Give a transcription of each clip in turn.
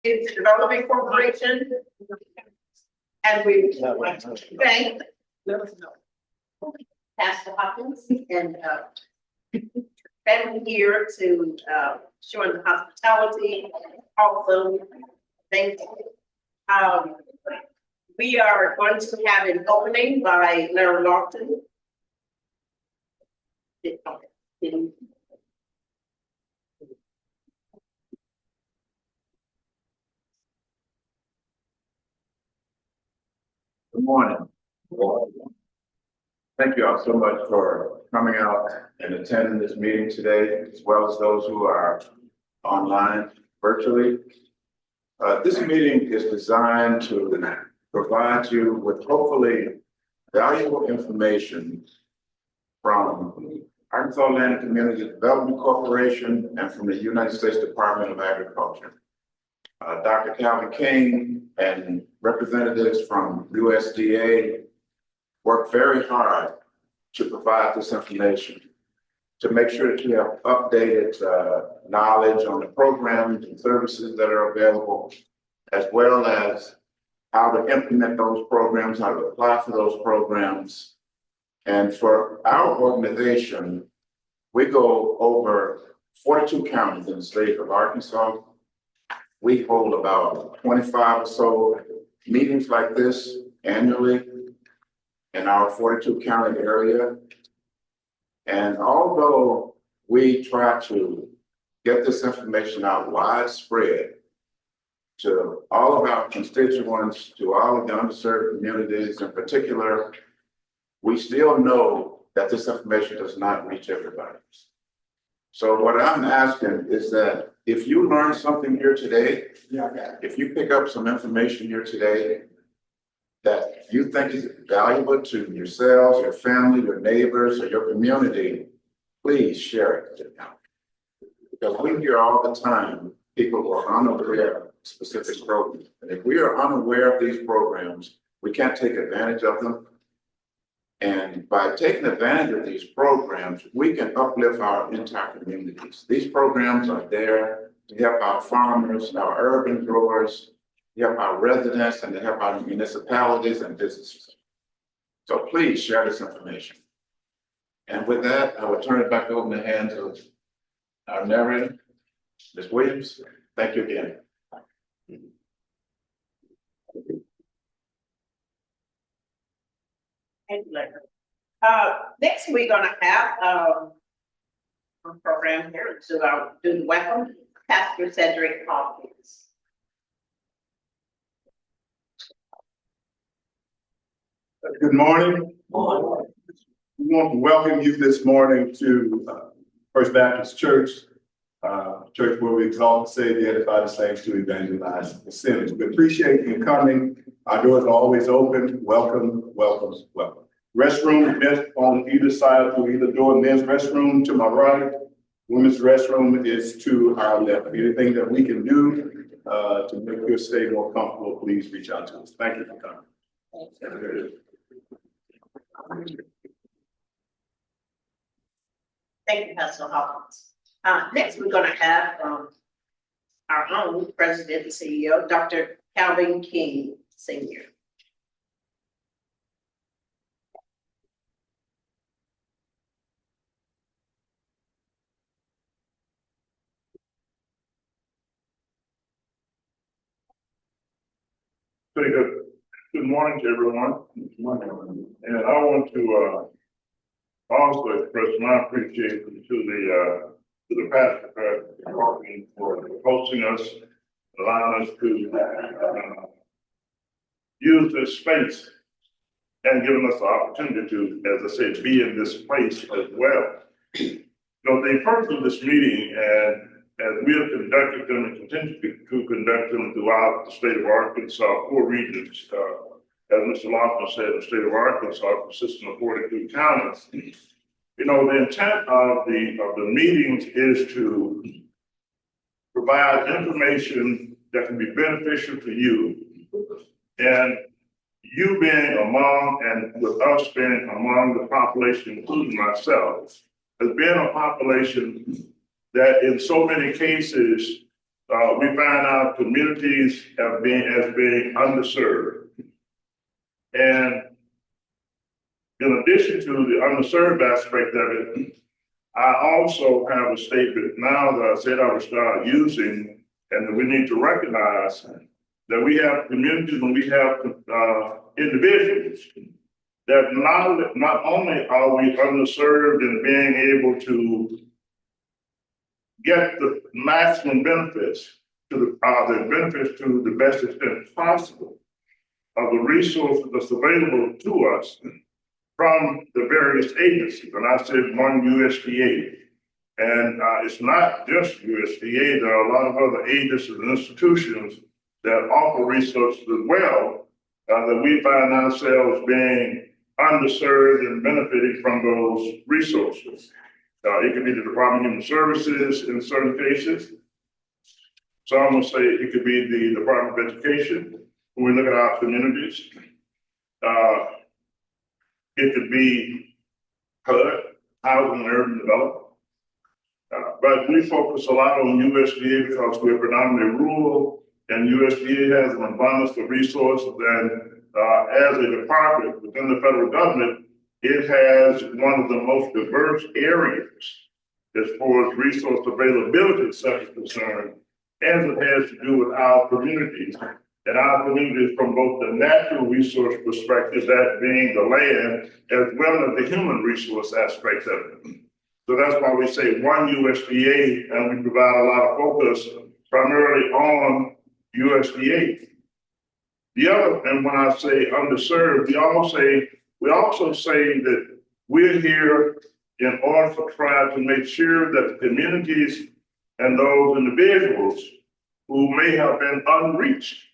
It's a development corporation. And we thank Pastor Hopkins and family here to showing the hospitality. Also, thank you. We are going to have an opening by Larry Lofton. Good morning. Thank you all so much for coming out and attending this meeting today, as well as those who are online virtually. This meeting is designed to provide you with hopefully valuable information from Arkansas Land and Community Development Corporation and from the United States Department of Agriculture. Dr. Calvin King and representatives from USDA work very hard to provide this information to make sure that you have updated knowledge on the programs and services that are available, as well as how to implement those programs, how to apply for those programs. And for our organization, we go over 42 counties in the state of Arkansas. We hold about 25 or so meetings like this annually in our 42 county area. And although we try to get this information out widespread to all of our constituents, to all of the underserved communities in particular, we still know that this information does not reach everybody. So what I'm asking is that if you learn something here today, if you pick up some information here today that you think is valuable to yourselves, your family, your neighbors, or your community, please share it. Because we hear all the time people who are unaware of specific programs. And if we are unaware of these programs, we can't take advantage of them. And by taking advantage of these programs, we can uplift our entire communities. These programs are there to help our farmers, our urban growers, to help our residents, and to help our municipalities and businesses. So please share this information. And with that, I will turn it back over in the hands of our narrator, Ms. Williams. Thank you again. Next, we're gonna have a program here to do the welcome Pastor Cedric Hopkins. Good morning. We want to welcome you this morning to First Baptist Church, church where we exalt the Savior, edify the saints, to evangelize the sinners. We appreciate you coming. Our doors are always open. Welcome, welcome, welcome. Restroom is on either side to either door. Men's restroom to my right. Women's restroom is to our left. Anything that we can do to make your stay more comfortable, please reach out to us. Thank you for coming. Thank you, Pastor Hopkins. Next, we're going to have our own President and CEO, Dr. Calvin King, Sr. Pretty good. Good morning to everyone. Good morning. And I want to also express my appreciation to the pastor for hosting us, allowing us to use this space and giving us the opportunity to, as I said, be in this place as well. You know, the purpose of this meeting, and as we have conducted them and continue to conduct them throughout the state of Arkansas, 4 regions, as Mr. Lofton said, the state of Arkansas consisting of 42 counties. You know, the intent of the meetings is to provide information that can be beneficial to you, and you being among, and with us being among the population, including myself, as being a population that in so many cases we find our communities as being underserved. And in addition to the underserved aspect of it, I also have a statement now that I said I would start using, and that we need to recognize that we have communities and we have individuals that not only are we underserved in being able to get the maximum benefits to the benefits to the best extent possible of the resources that's available to us from the various agencies. And I said one USDA. And it's not just USDA, there are a lot of other agencies and institutions that offer resources as well, that we find ourselves being underserved and benefiting from those resources. It could be the Department of Human Services in certain cases. Some will say it could be the Department of Education when we look at our communities. It could be HUD, Housing and Urban Development. But we focus a lot on USDA because we're predominantly rural, and USDA has an abundance of resources. And as a department within the federal government, it has one of the most diverse areas as far as resource availability is concerned, as it has to do with our communities. And our communities from both the natural resource perspective, that being the land, as well as the human resource aspect of it. So that's why we say one USDA, and we provide a lot of focus primarily on USDA. The other, and when I say underserved, we also say that we're here in order to try to make sure that the communities and those individuals who may have been unreached,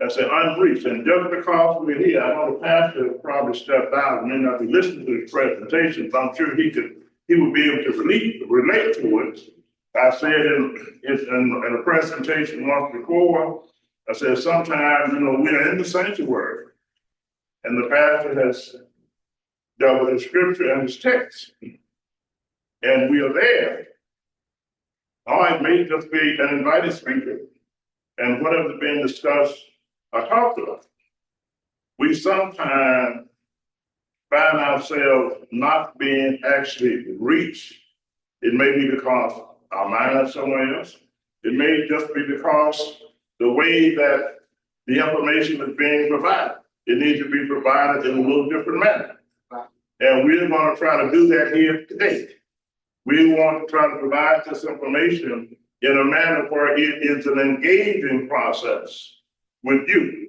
I say unreached, and just because we're here, I know the pastor probably stepped out and may not be listening to the presentation, but I'm sure he would be able to relate to it. I said in a presentation once before, I said, sometimes, we're in the sanctuary and the pastor has dealt with his scripture and his text, and we are there. It may just be an invited speaker, and whatever's being discussed or talked about. We sometimes find ourselves not being actually reached. It may be because our mind is somewhere else. It may just be because the way that the information is being provided, it needs to be provided in a little different manner. And we're going to try to do that here today. We want to try to provide this information in a manner where it is an engaging process with you,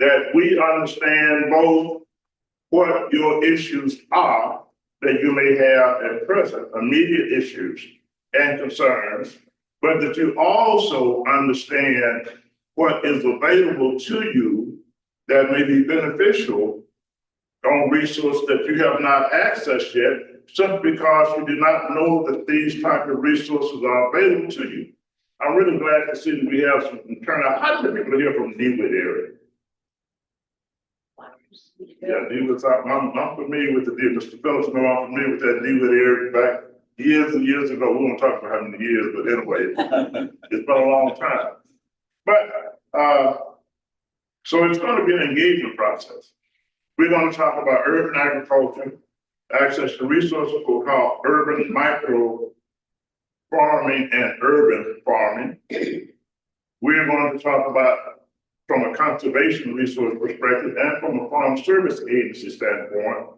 that we understand both what your issues are that you may have at present, immediate issues and concerns, but that you also understand what is available to you that may be beneficial on resources that you have not accessed yet, simply because you do not know that these type of resources are available to you. I'm really glad to see that we have some turnout. How many people here from the DeWitt area? Yeah, DeWitt's I'm familiar with the DeWitt. Mr. Phillips, I'm familiar with that DeWitt area back years and years ago. We won't talk about how many years, but anyway, it's been a long time. But so it's going to be an engagement process. We're going to talk about urban agriculture, access to resources we'll call urban micro farming and urban farming. We're going to talk about from a conservation resource perspective and from a farm service agency standpoint.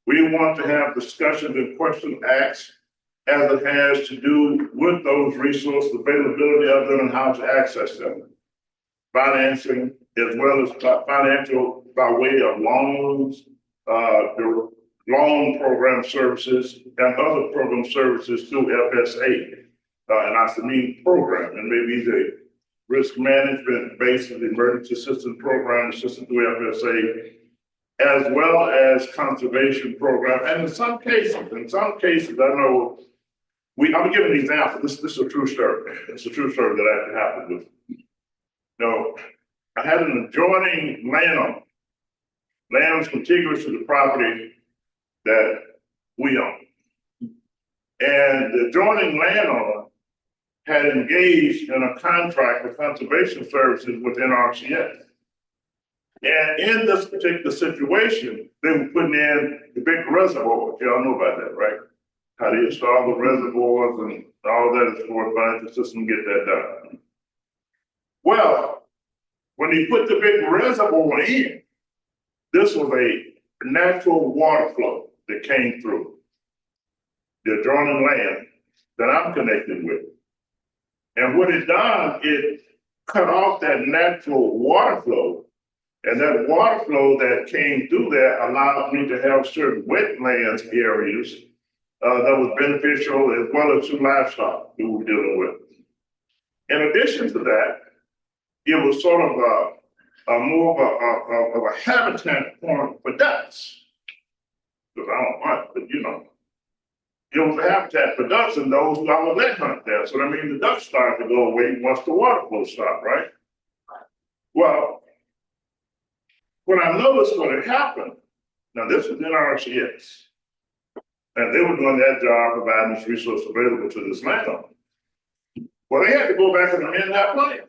We want to have discussions and question asks as it has to do with those resources, availability of them and how to access them. Financing, as well as financial by way of loans, the loan program services and other program services through FSA, and that's the main program, and maybe the risk management based emergency assistance program assistance through FSA, as well as conservation program. And in some cases, I know I'm giving an example. This is a true story. It's a true story that actually happened with me. I had an adjoining landowner. Land was contiguous to the property that we own. And the adjoining landowner had engaged in a contract with conservation services with NRCS. And in this particular situation, they were putting in the big reservoirs. Y'all know about that, right? How they install the reservoirs and all that is for the system to get that done. Well, when they put the big reservoir in, this was a natural water flow that came through the adjoining land that I'm connected with. And what it done, it cut off that natural water flow. And that water flow that came through there allowed me to have certain wetlands areas that was beneficial as well as to livestock we were dealing with. In addition to that, it was sort of a more of a habitat point for ducks. Because I don't hunt, but you know, it was a habitat for ducks, and those I would let hunt there. So I mean, the ducks started to go away once the water flow stopped, right? Well, when I noticed what had happened, now this was NRCS, and they were doing that job providing this resource available to this landowner. Well, they had to go back and amend that plan.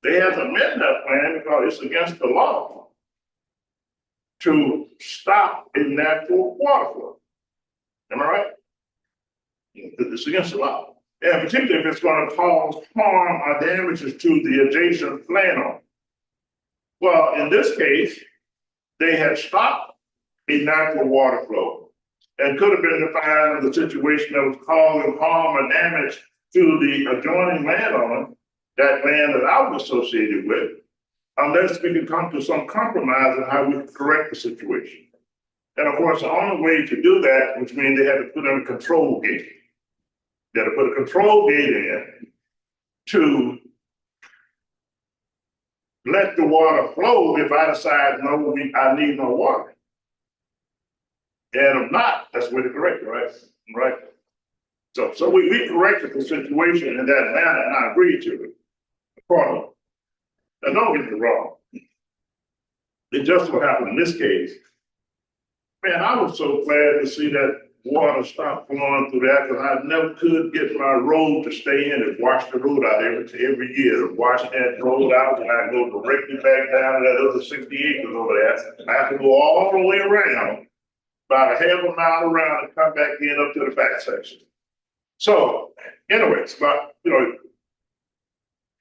They had to amend that plan because it's against the law to stop a natural water flow. Am I right? It's against the law. And particularly if it's going to cause harm or damages to the adjacent landowner. Well, in this case, they had stopped a natural water flow and could have been defined as a situation that was causing harm or damage to the adjoining landowner, that land that I was associated with, unless we could come to some compromise on how we could correct the situation. And of course, the only way to do that, which means they had to put in a control gate. They had to put a control gate in to let the water flow if I decide, no, I need no water. And if not, that's the way to correct it, right? Right. So we corrected the situation in that manner, and I agreed to it. Accordingly. Now, don't get me wrong. It just what happened in this case. Man, I was so glad to see that water stop flowing through that because I never could get my road to stay in and wash the road out every year. Wash that road out and I go directly back down to that other 60 acres over there. I have to go all the way around, about a half a mile around and come back in up to the back section. So, anyways, but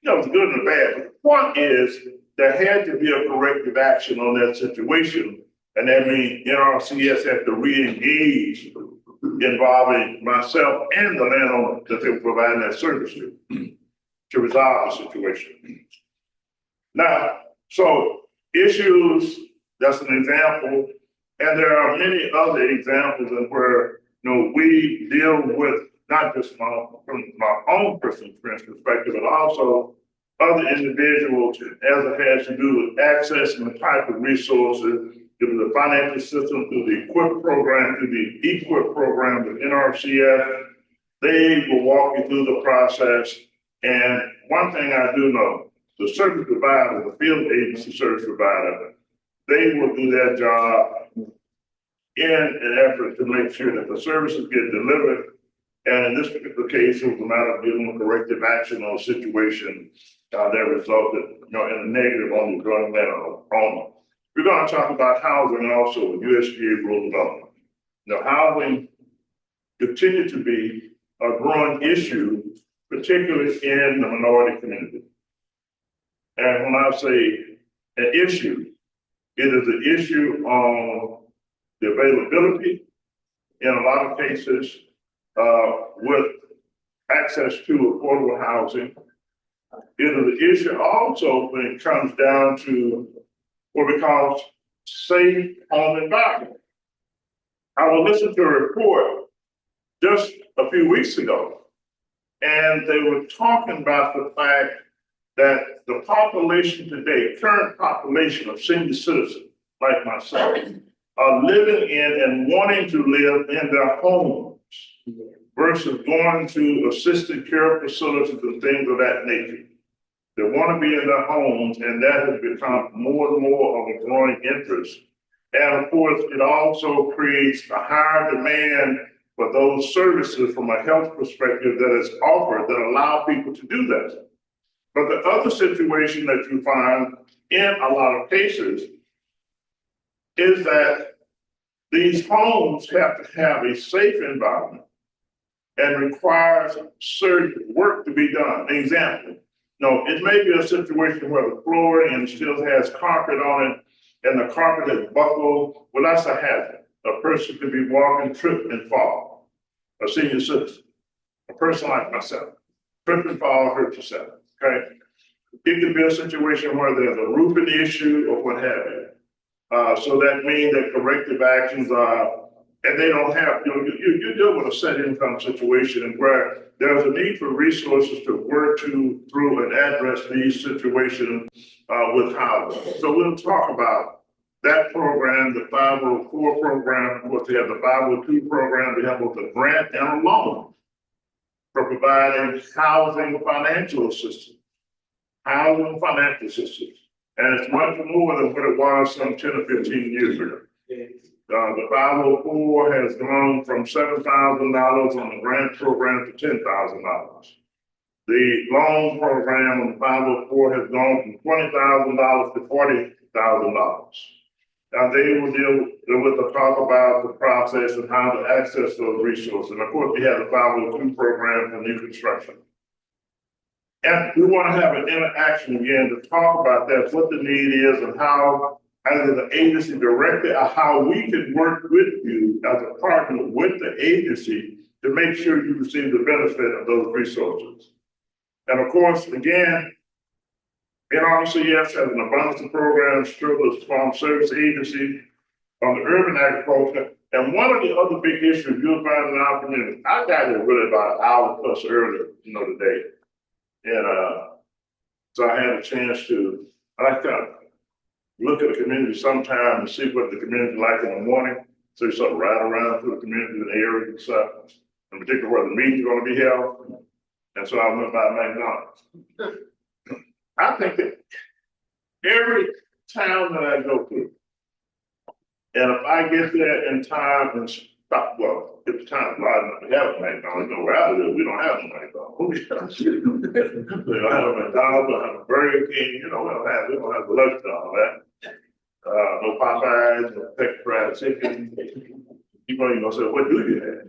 it's good and the bad. But the point is there had to be a corrective action on that situation. And that means NRCS had to re-engage involving myself and the landowner that they were providing that service to resolve the situation. Now, so issues, that's an example. And there are many other examples of where, we deal with not just from my own personal experience perspective, but also other individuals as it has to do with accessing the type of resources through the financial system, through the EQUIP program, through the EQUIP program with NRCS. They will walk you through the process. And one thing I do know, the service provider, the field agency service provider, they will do their job in an effort to make sure that the services get delivered. And in this particular case, it was a matter of dealing with corrective action on a situation that resulted, in a negative on the adjoining landowner. We're going to talk about housing and also USDA rural development. Housing continues to be a growing issue, particularly in the minority community. And when I say an issue, it is an issue on the availability in a lot of cases with access to affordable housing. It is an issue also when it comes down to what we call safe home environment. I was listening to a report just a few weeks ago, and they were talking about the fact that the population today, current population of senior citizens like myself, are living in and wanting to live in their homes versus going to assisted care facilities and things of that nature. They want to be in their homes, and that has become more and more of a growing interest. And of course, it also creates a higher demand for those services from a health perspective that is offered that allow people to do that. But the other situation that you find in a lot of cases is that these homes have to have a safe environment and requires certain work to be done. Example, no, it may be a situation where the flooring still has carpet on it and the carpet is buckled. Well, that's a hazard. A person could be walking, trip and fall. A senior citizen, a person like myself, trip and fall, hurt yourself, okay? It could be a situation where there's a roofing issue or what have you. So that means that corrective actions are, and they don't have, you deal with a set income situation and where there's a need for resources to work through and address these situations with housing. So we'll talk about that program, the 504 program, of course, they have the 502 program, they have both a grant and a loan for providing housing financial assistance. Housing financial assistance. And it's much more than what it was some 10 or 15 years ago. The 504 has gone from $7,000 on the grant program to $10,000. The loan program on the 504 has gone from $20,000 to $40,000. Now they will deal with the talk about the process and how to access those resources. And of course, we have the 502 program for new construction. And we want to have an interaction again to talk about that, what the need is and how either the agency directly or how we can work with you as a partner with the agency to make sure you receive the benefit of those resources. And of course, again, NRCS has an abundance of programs through the Farm Service Agency on the urban agriculture. And one of the other big issues you'll find in our community, I got here really about an hour plus earlier, today. And so I had a chance to, I kind of look at the community sometime and see what the community like in the morning. So you sort of ride around through the community in the area and stuff, in particular where the meeting's going to be held. And so I went by McDonald's. I think that every town that I go through, and if I get there in time and stop, well, if the time is large enough to have a McDonald's, where I live, we don't have no McDonald's. We don't have a McDonald's, we don't have a Burger King, we don't have the lunch and all that. No Popeyes, no Peck fried chicken. People ain't gonna say, what do you have?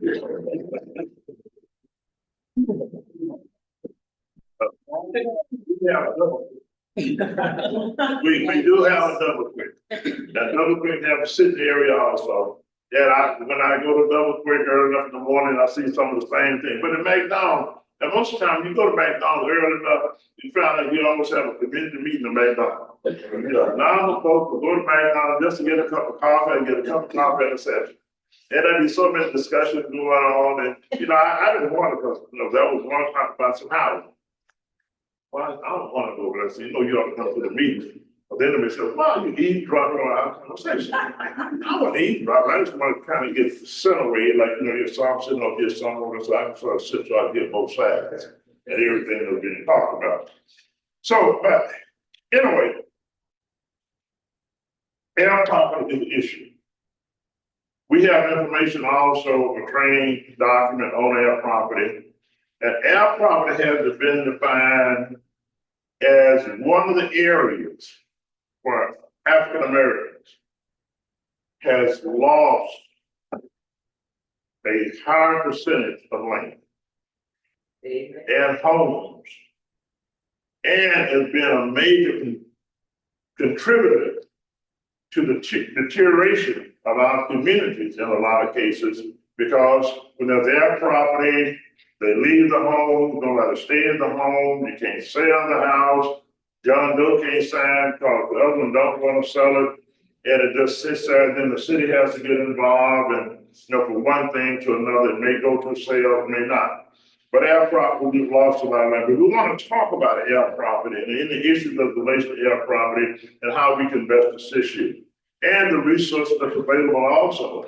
We do have a double quick. That double quick have a sitting area also. Yeah, when I go to double quick early enough in the morning, I see some of the same thing. But at McDonald's, and most of the time you go to McDonald's early enough, you find out you almost have a community meeting at McDonald's. Now folks will go to McDonald's just to get a cup of coffee and get a cup of coffee and a session. And there'd be so many discussions going on, and I didn't want to, because that was one talk about some housing. Well, I don't want to go over there. So you ought to come to the meeting. But then they said, well, you eavesdropping on our conversation. I want to eavesdrop. I just want to kind of get accentuated, like, you're some sitting up here, some over, so I can sort of sit so I can get both sides and everything that's being talked about. So, but anyway, air topic is the issue. We have information also, a training document on air property. And air property has been defined as one of the areas where African Americans has lost a higher percentage of land and homes, and has been a major contributor to the deterioration of our communities in a lot of cases, because when there's air property, they leave the home, don't let it stay in the home, you can't sell the house, John Doe can't sign because the other one don't want to sell it, and it just sits there, and then the city has to get involved, and from one thing to another, it may go to sale, it may not. But air property, we've lost a lot of land. But we want to talk about air property and the issues of relation to air property and how we can best assist you. And the resources that's available also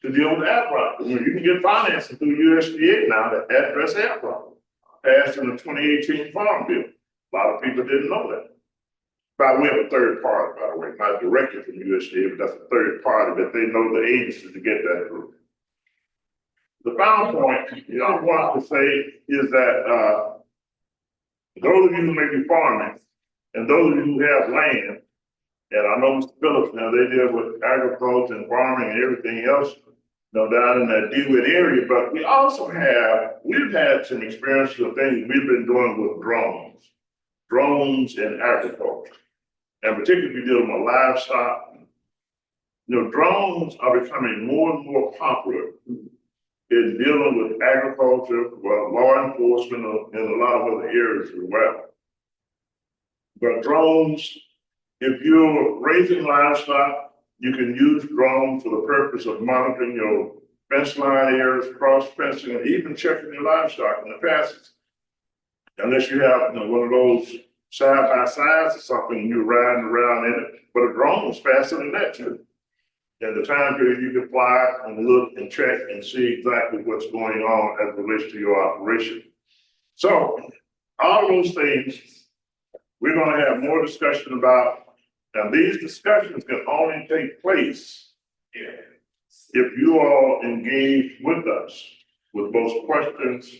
to deal with air property. You can get financing through USDA now to address air property, passed in the 2018 Farm Bill. A lot of people didn't know that. But we have a third party, by the way, not directly from USDA, but that's a third party that they know the agencies to get that through. The final point, I want to say is that, those of you who may be farming and those of you who have land, and I know Mr. Phillips now, they deal with agriculture and farming and everything else, down in that DeWitt area, but we've had some experiences of things we've been doing with drones in agriculture. And particularly if you're dealing with livestock, drones are becoming more and more popular in dealing with agriculture, law enforcement, and a lot of other areas as well. But drones, if you're raising livestock, you can use drones for the purpose of monitoring your fence line areas, cross fencing, and even checking your livestock in the passes. Unless you have one of those side by sides or something, and you're riding around in it. But a drone is faster than that too. And the time period you can fly and look and check and see exactly what's going on as it relates to your operation. So all those things, we're going to have more discussion about. And these discussions can only take place if you all engage with us with both questions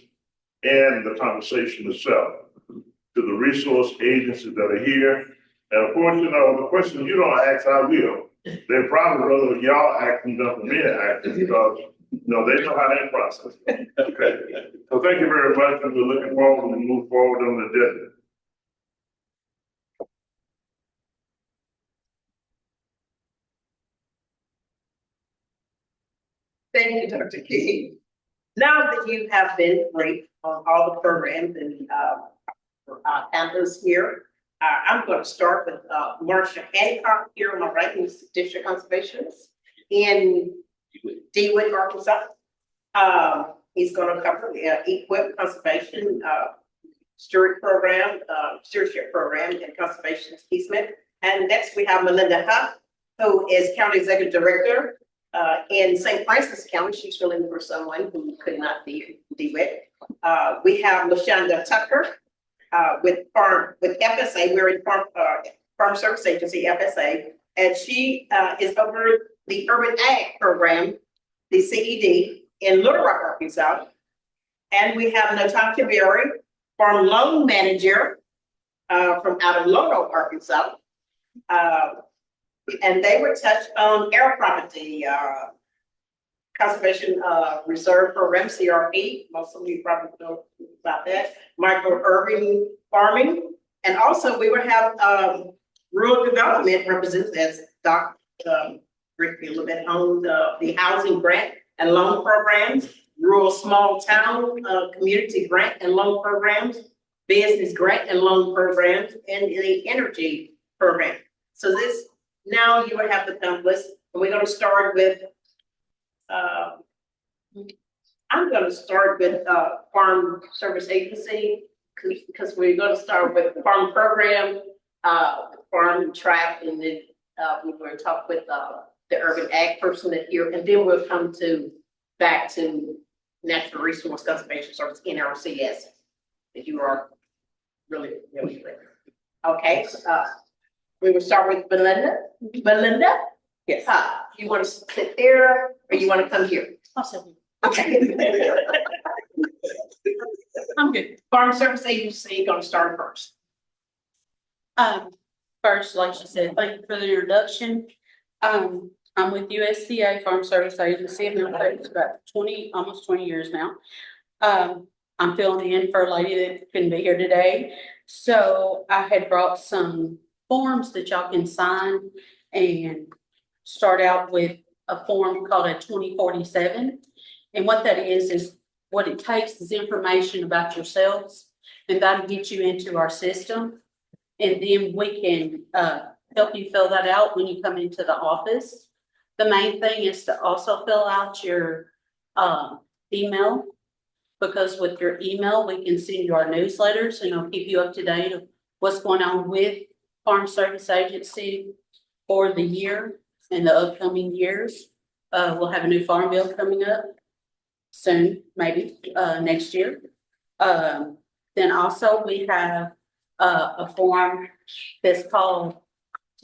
and the conversation itself to the resource agencies that are here. And of course, the questions you don't ask, I will. They'd probably rather y'all ask them than me ask them because they know how that process goes. Okay. So thank you very much, and we're looking forward to move forward on the agenda. Thank you, Dr. King. Now that you have been briefed on all the programs and handlers here, I'm going to start with Marcia Hancock here on my right, who's District Conservationist in DeWitt, Arkansas. He's going to cover the EQIP conservation stewardship program and conservation easement. And next we have Melinda Huff, who is County Executive Director in St. Francis County. She's filling for someone who could not be DeWitt. We have LaShonda Tucker with FSA. We're in Farm Service Agency, FSA, and she is over the Urban Ag Program, the CED, in Little Rock, Arkansas. And we have Natasha Berry, Farm Loan Manager from out of Lono, Arkansas. And they were touched on air property conservation reserve program, CRP. Most of you probably know about that. Micro-urban farming. And also we would have rural development represented as Dr. Rick a little bit on the housing grant and loan programs, rural small town community grant and loan programs, business grant and loan programs, and the energy program. So this, now you will have the templates, and we're going to start with, I'm going to start with Farm Service Agency, because we're going to start with farm program, farm track, and then we're going to talk with the urban ag person that here, and then we'll come back to Natural Resource Conservation Service, NRCS, that you are really with. Okay, we will start with Belinda. Belinda? Yes. You want to sit there or you want to come here? I'll sit here. Okay. I'm good. Farm Service Agency, going to start first. First, like she said, thank you for the introduction. I'm with USDA Farm Service Agency. I've been with it about almost 20 years now. I'm filling in for a lady that couldn't be here today. So I had brought some forms that y'all can sign and start out with a form called a 2047. And what that is what it takes is information about yourselves, and that'll get you into our system. And then we can help you fill that out when you come into the office. The main thing is to also fill out your email, because with your email, we can send you our newsletters and it'll keep you up to date of what's going on with Farm Service Agency for the year and the upcoming years. We'll have a new farm bill coming up soon, maybe next year. Then also we have a form that's called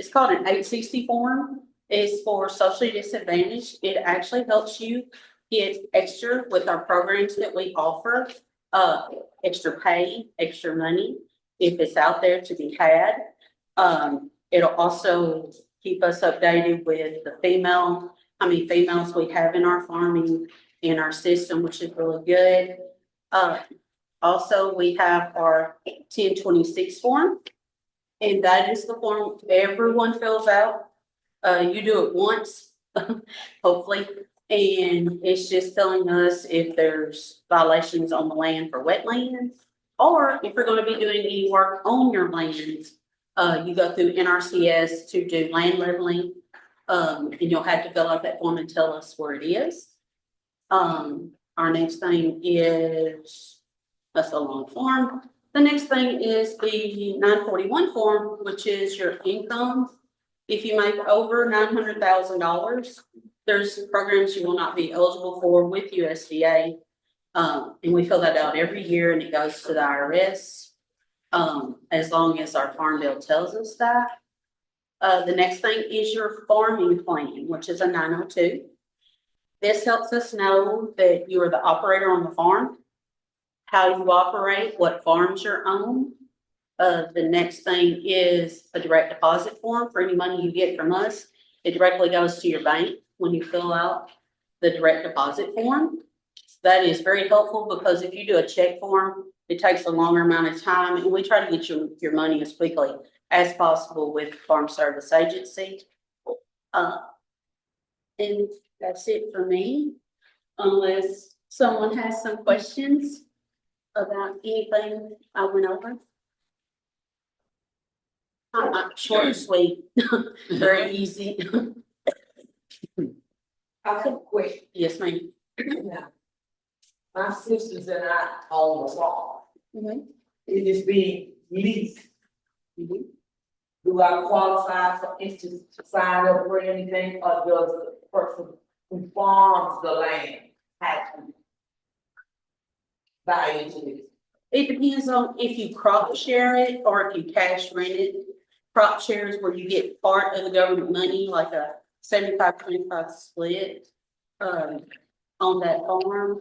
an 860 form. It's for socially disadvantaged. It actually helps you get extra with our programs that we offer, extra pay, extra money, if it's out there to be had. It'll also keep us updated with the how many females we have in our farming, in our system, which is really good. Also, we have our 1026 form, and that is the form everyone fills out. You do it once, hopefully, and it's just telling us if there's violations on the land for wetlands, or if you're gonna be doing any work on your lands. You go through NRCS to do land leveling, and you'll have to fill out that form and tell us where it is. Our next thing is, that's a long form. The next thing is the 941 form, which is your income. If you make over $900,000, there's programs you will not be eligible for with USDA. And we fill that out every year and it goes to the IRS. As long as our farm bill tells us that. The next thing is your farming plan, which is a 902. This helps us know that you are the operator on the farm, how you operate, what farms you're on. The next thing is a direct deposit form for any money you get from us. It directly goes to your bank when you fill out the direct deposit form. That is very helpful because if you do a check form, it takes a longer amount of time, and we try to get your money as quickly as possible with Farm Service Agency. And that's it for me, unless someone has some questions about anything I went over. Short and sweet, very easy. I have a question. Yes, ma'am. Now, my sisters and I own a farm. Mhm. It is being leased. Mhm. Do I qualify for instance to sign up for anything, or does the person who farms the land have to buy into it? It depends on if you crop share it or if you cash rent it. Crop shares where you get part of the government money, like a 75-25 split, on that farm.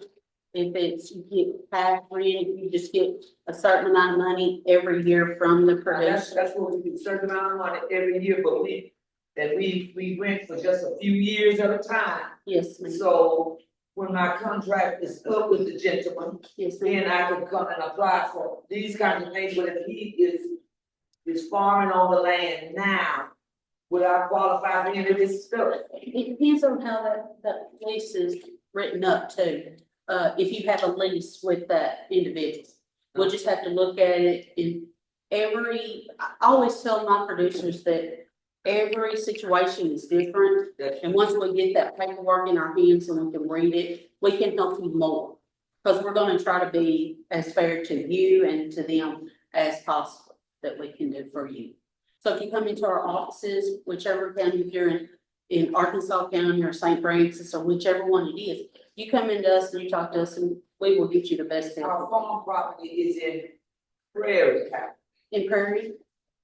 If it's, you get cash rent, you just get a certain amount of money every year from the Now, producer. that's what we do, certain amount of money every year, but we rent for just a few years at a time. Yes, ma'am. So when my contract is up with the gentleman, Yes, ma'am. then I can come and apply for these kinds of things, but if he is farming on the land now, would I qualify for any of this stuff? It depends on how that lease is written up too. If you have a lease with that individual, we'll just have to look at it in I always tell my producers that every situation is different. And once we get that paperwork in our hands and we can read it, we can help you more. Because we're gonna try to be as fair to you and to them as possible that we can do for you. So if you come into our offices, whichever county, if you're in Arkansas County or St. Francis or whichever one it is, you come into us and you talk to us and we will get you the best Our help. farm property is in Prairie County. In Prairie?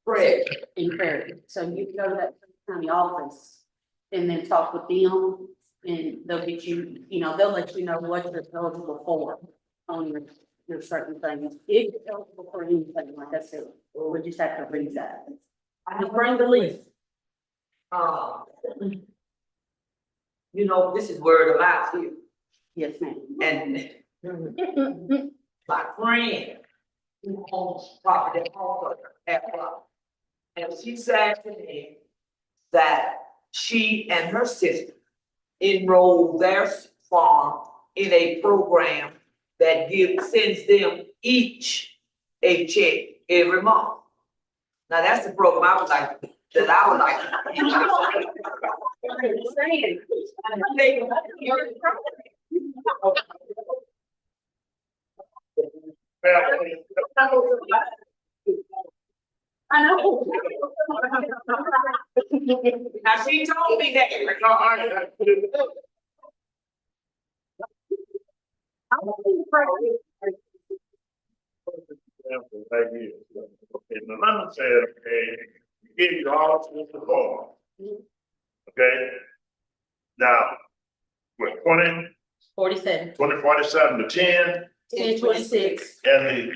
Prairie. In Prairie. So you can go to that county office and then talk with them and they'll get you, they'll let you know what you're eligible for on your certain things. If you're eligible for anything, like I said, we just have to read that. Just bring the lease. This is word of mouth here, Yes, ma'am. and my friend who owns property also at Rock. And she said to me that she and her sister enrolled their farm in a program that sends them each a check every month. Now, that's the program I would like. I know. Now, she told me that. Okay, the lemon said, okay, give you all to the farm. Okay? Now, with 20 47, 2047 to 10, 1026, and the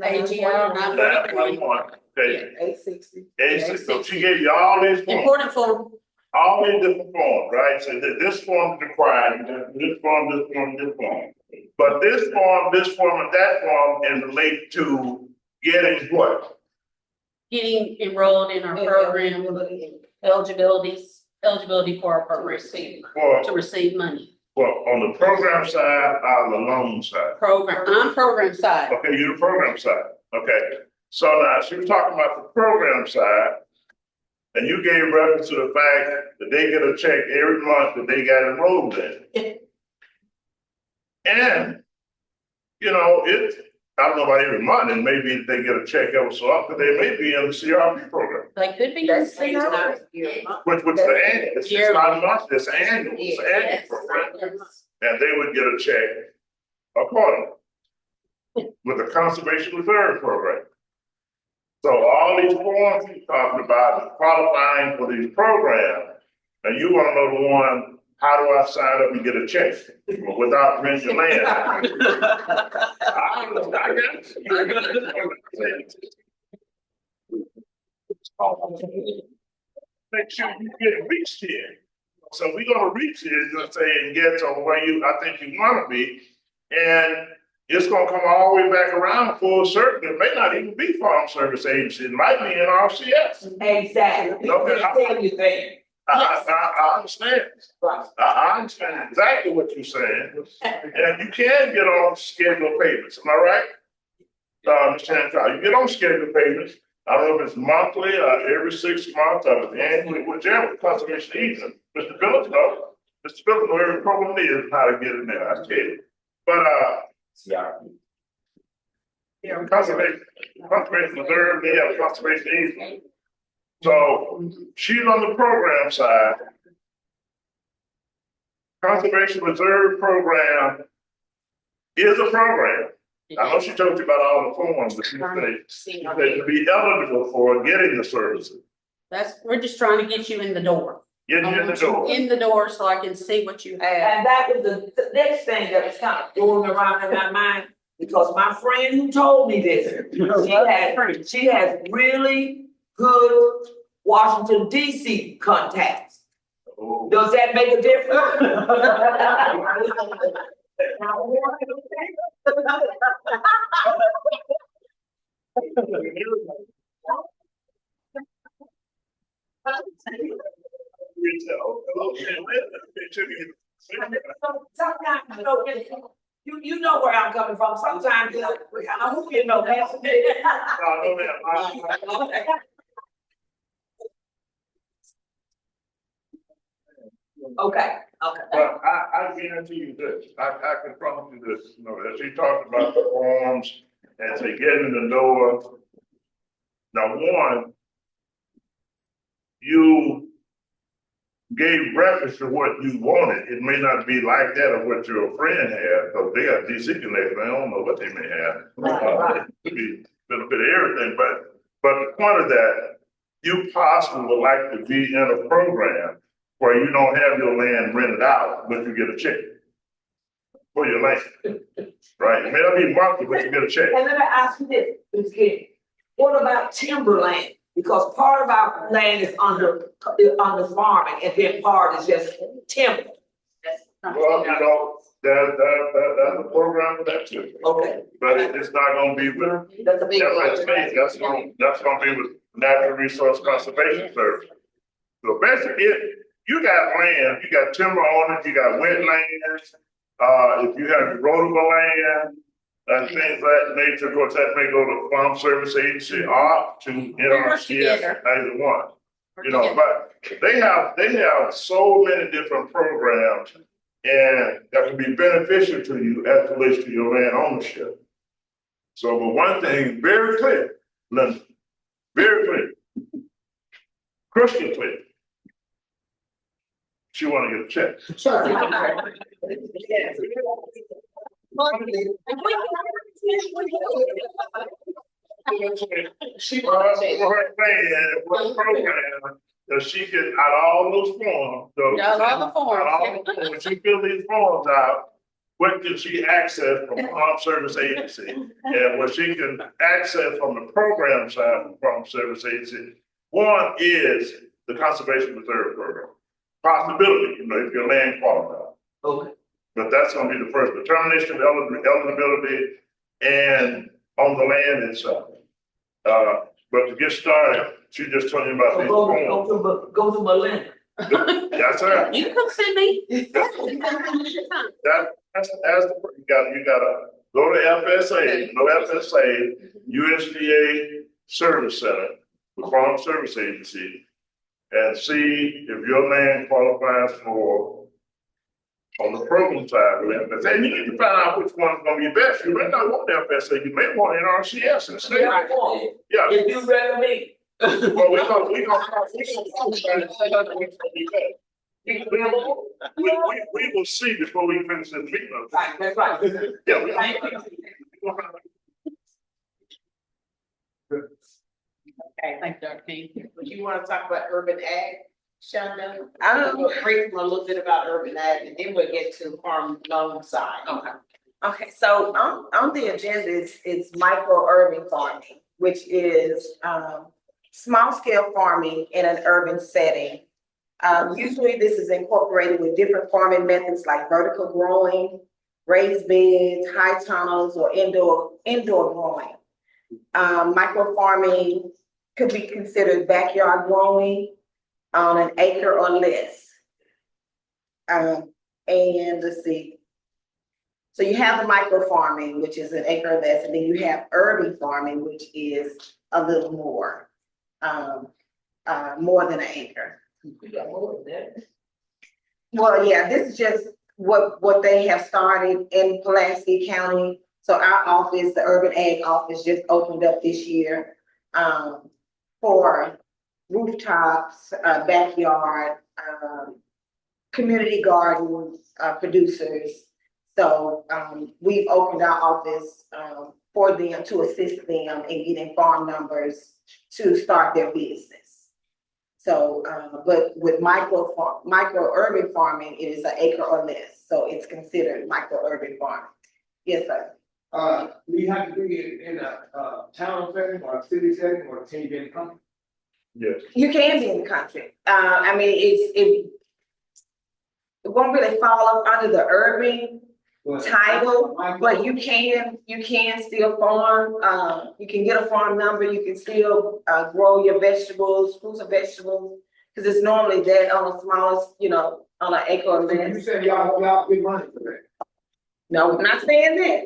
AGL 941. 911, okay, 860. 86. So she gave you all these forms, Important form. all these different forms, right? So this form is required, this form, this form, this form. But this form, and that form is related to getting what? Getting enrolled in our program, eligibility for our program, For, to receive money. on the program side or the loan side? Program, I'm program side. Okay, you're the program side, okay. So now, she was talking about the program side, and you gave reference to the fact that they get a check every month that they got enrolled in. And, you know, I don't know about every month, and maybe they get a check every so often, they may be in the CRP program. They could be. That's in the Which the annual, it's not monthly, it's annual, it's annual Yes. program. And they would get a check accordingly with the conservation reserve program. So all these forms you're talking about is qualifying for these programs, and you wanna know the one, how do I sign up and get a check without renting land? I make sure you get reached here. So we're gonna reach here, just say, and get to where I think you wanna be. And it's gonna come all the way back around full circle. It may not even be Farm Service Agency, it might be NRCS. Exactly. Okay. Tell you that. I understand. Right. I understand exactly what you're saying. And you can get on scheduled payments, am I right? Mr. Hancock, you get on scheduled payments. I don't know if it's monthly or every 6 months or annually, whichever conservation easement. Mr. Phillips knows. Mr. Phillips knows every program is how to get in there. I tell you. But conservation reserve, they have conservation easement. So she's on the program side. Conservation reserve program is a program. I know she told you about all the forms, but she said to be eligible for getting the services. We're just trying to get you in the door. Get you in the door. In the door so I can see what you have. And that was the next thing that was kind of going around in my mind, because my friend who told me this, she has really good Washington DC contacts. Oh. Does that make a difference? Sometimes, you know where I'm coming from. Sometimes, I hope you know that. Okay. But I guarantee you this, I can promise you this, you know, as she talked about the forms and say getting in the door. Now, one, you gave reference to what you wanted. It may not be like that or what your friend had, because they are DC connected, I don't know what they may have. Right. It could be a little bit of everything, but the point of that, you possibly would like to be in a program where you don't have your land rented out, but you get a check for your land. Right? It may not be monthly, but you get a check. And let me ask you this, Ms. King. What about timberland? Because part of our land is under farming, and then part is just timber. Well, you know, that's a program for that too. Okay. But it's not gonna be with, That's a big that's gonna be with Natural Resource Conservation Service. So basically, you got land, you got timber on it, you got wetlands, if you have erodible land, and things of that nature, of course, that may go to Farm Service Agency or to NRCS, either one. You know, but they have so many different programs, and that can be beneficial to you as it relates to your land ownership. So, but one thing very clear, Linda, very clear, crystal clear. She want to get a check. She wants her plan, what program, that she can, out of all those forms. Out of all the forms. When she fill these forms out, what can she access from Farm Service Agency? And what she can access from the program side from Farm Service Agency. One is the Conservation Reserve Program. Possibility, you know, if your land qualifies. Okay. But that's gonna be the first determination of eligibility and on the land itself. But to get started, she just told you about these. Go to Melinda. That's her. You can come see me. That's you gotta go to FSA, USDA Service Center, the Farm Service Agency, and see if your land qualifies for on the program side of FSA. You need to find out which one's gonna be best. You may not want FSA, you may want NRCS instead. Yeah. If you ready me. Well, we gonna find we will see before we finish this meeting. Right, that's right. Yeah, we Okay, Thank you, Dr. King. you want to talk about urban ag, Shonda? Um, Brief a little bit about urban ag, and then we'll get to farm loan side. Okay. okay, so on the agenda is micro urban farming, which is, small scale farming in an urban setting. Usually this is incorporated with different farming methods like vertical growing, raised beds, high tunnels, or indoor growing. Micro farming could be considered backyard growing on an acre or less. And let's see. So you have the micro farming, which is an acre or less, and then you have urban farming, which is a little more than an acre. You got more than that. Well, yeah, this is just what they have started in Pulaski County. So our office, the Urban Ag Office, just opened up this year for rooftops, backyard, community gardens, producers. So we've opened our office for them to assist them in getting farm numbers to start their business. So, but with micro urban farming, it is an acre or less, so it's considered micro urban farming. Yes, sir. Do you have to be in a town setting or a city setting, or can you be in the country? Yes. You can be in the country. I mean, it won't really fall up under the urban title, but you can still farm. You can get a farm number. You can still grow your vegetables, fruits and vegetables, because it's normally that on the smallest, on an acre or less. You said y'all big money for that. No, I'm not saying that.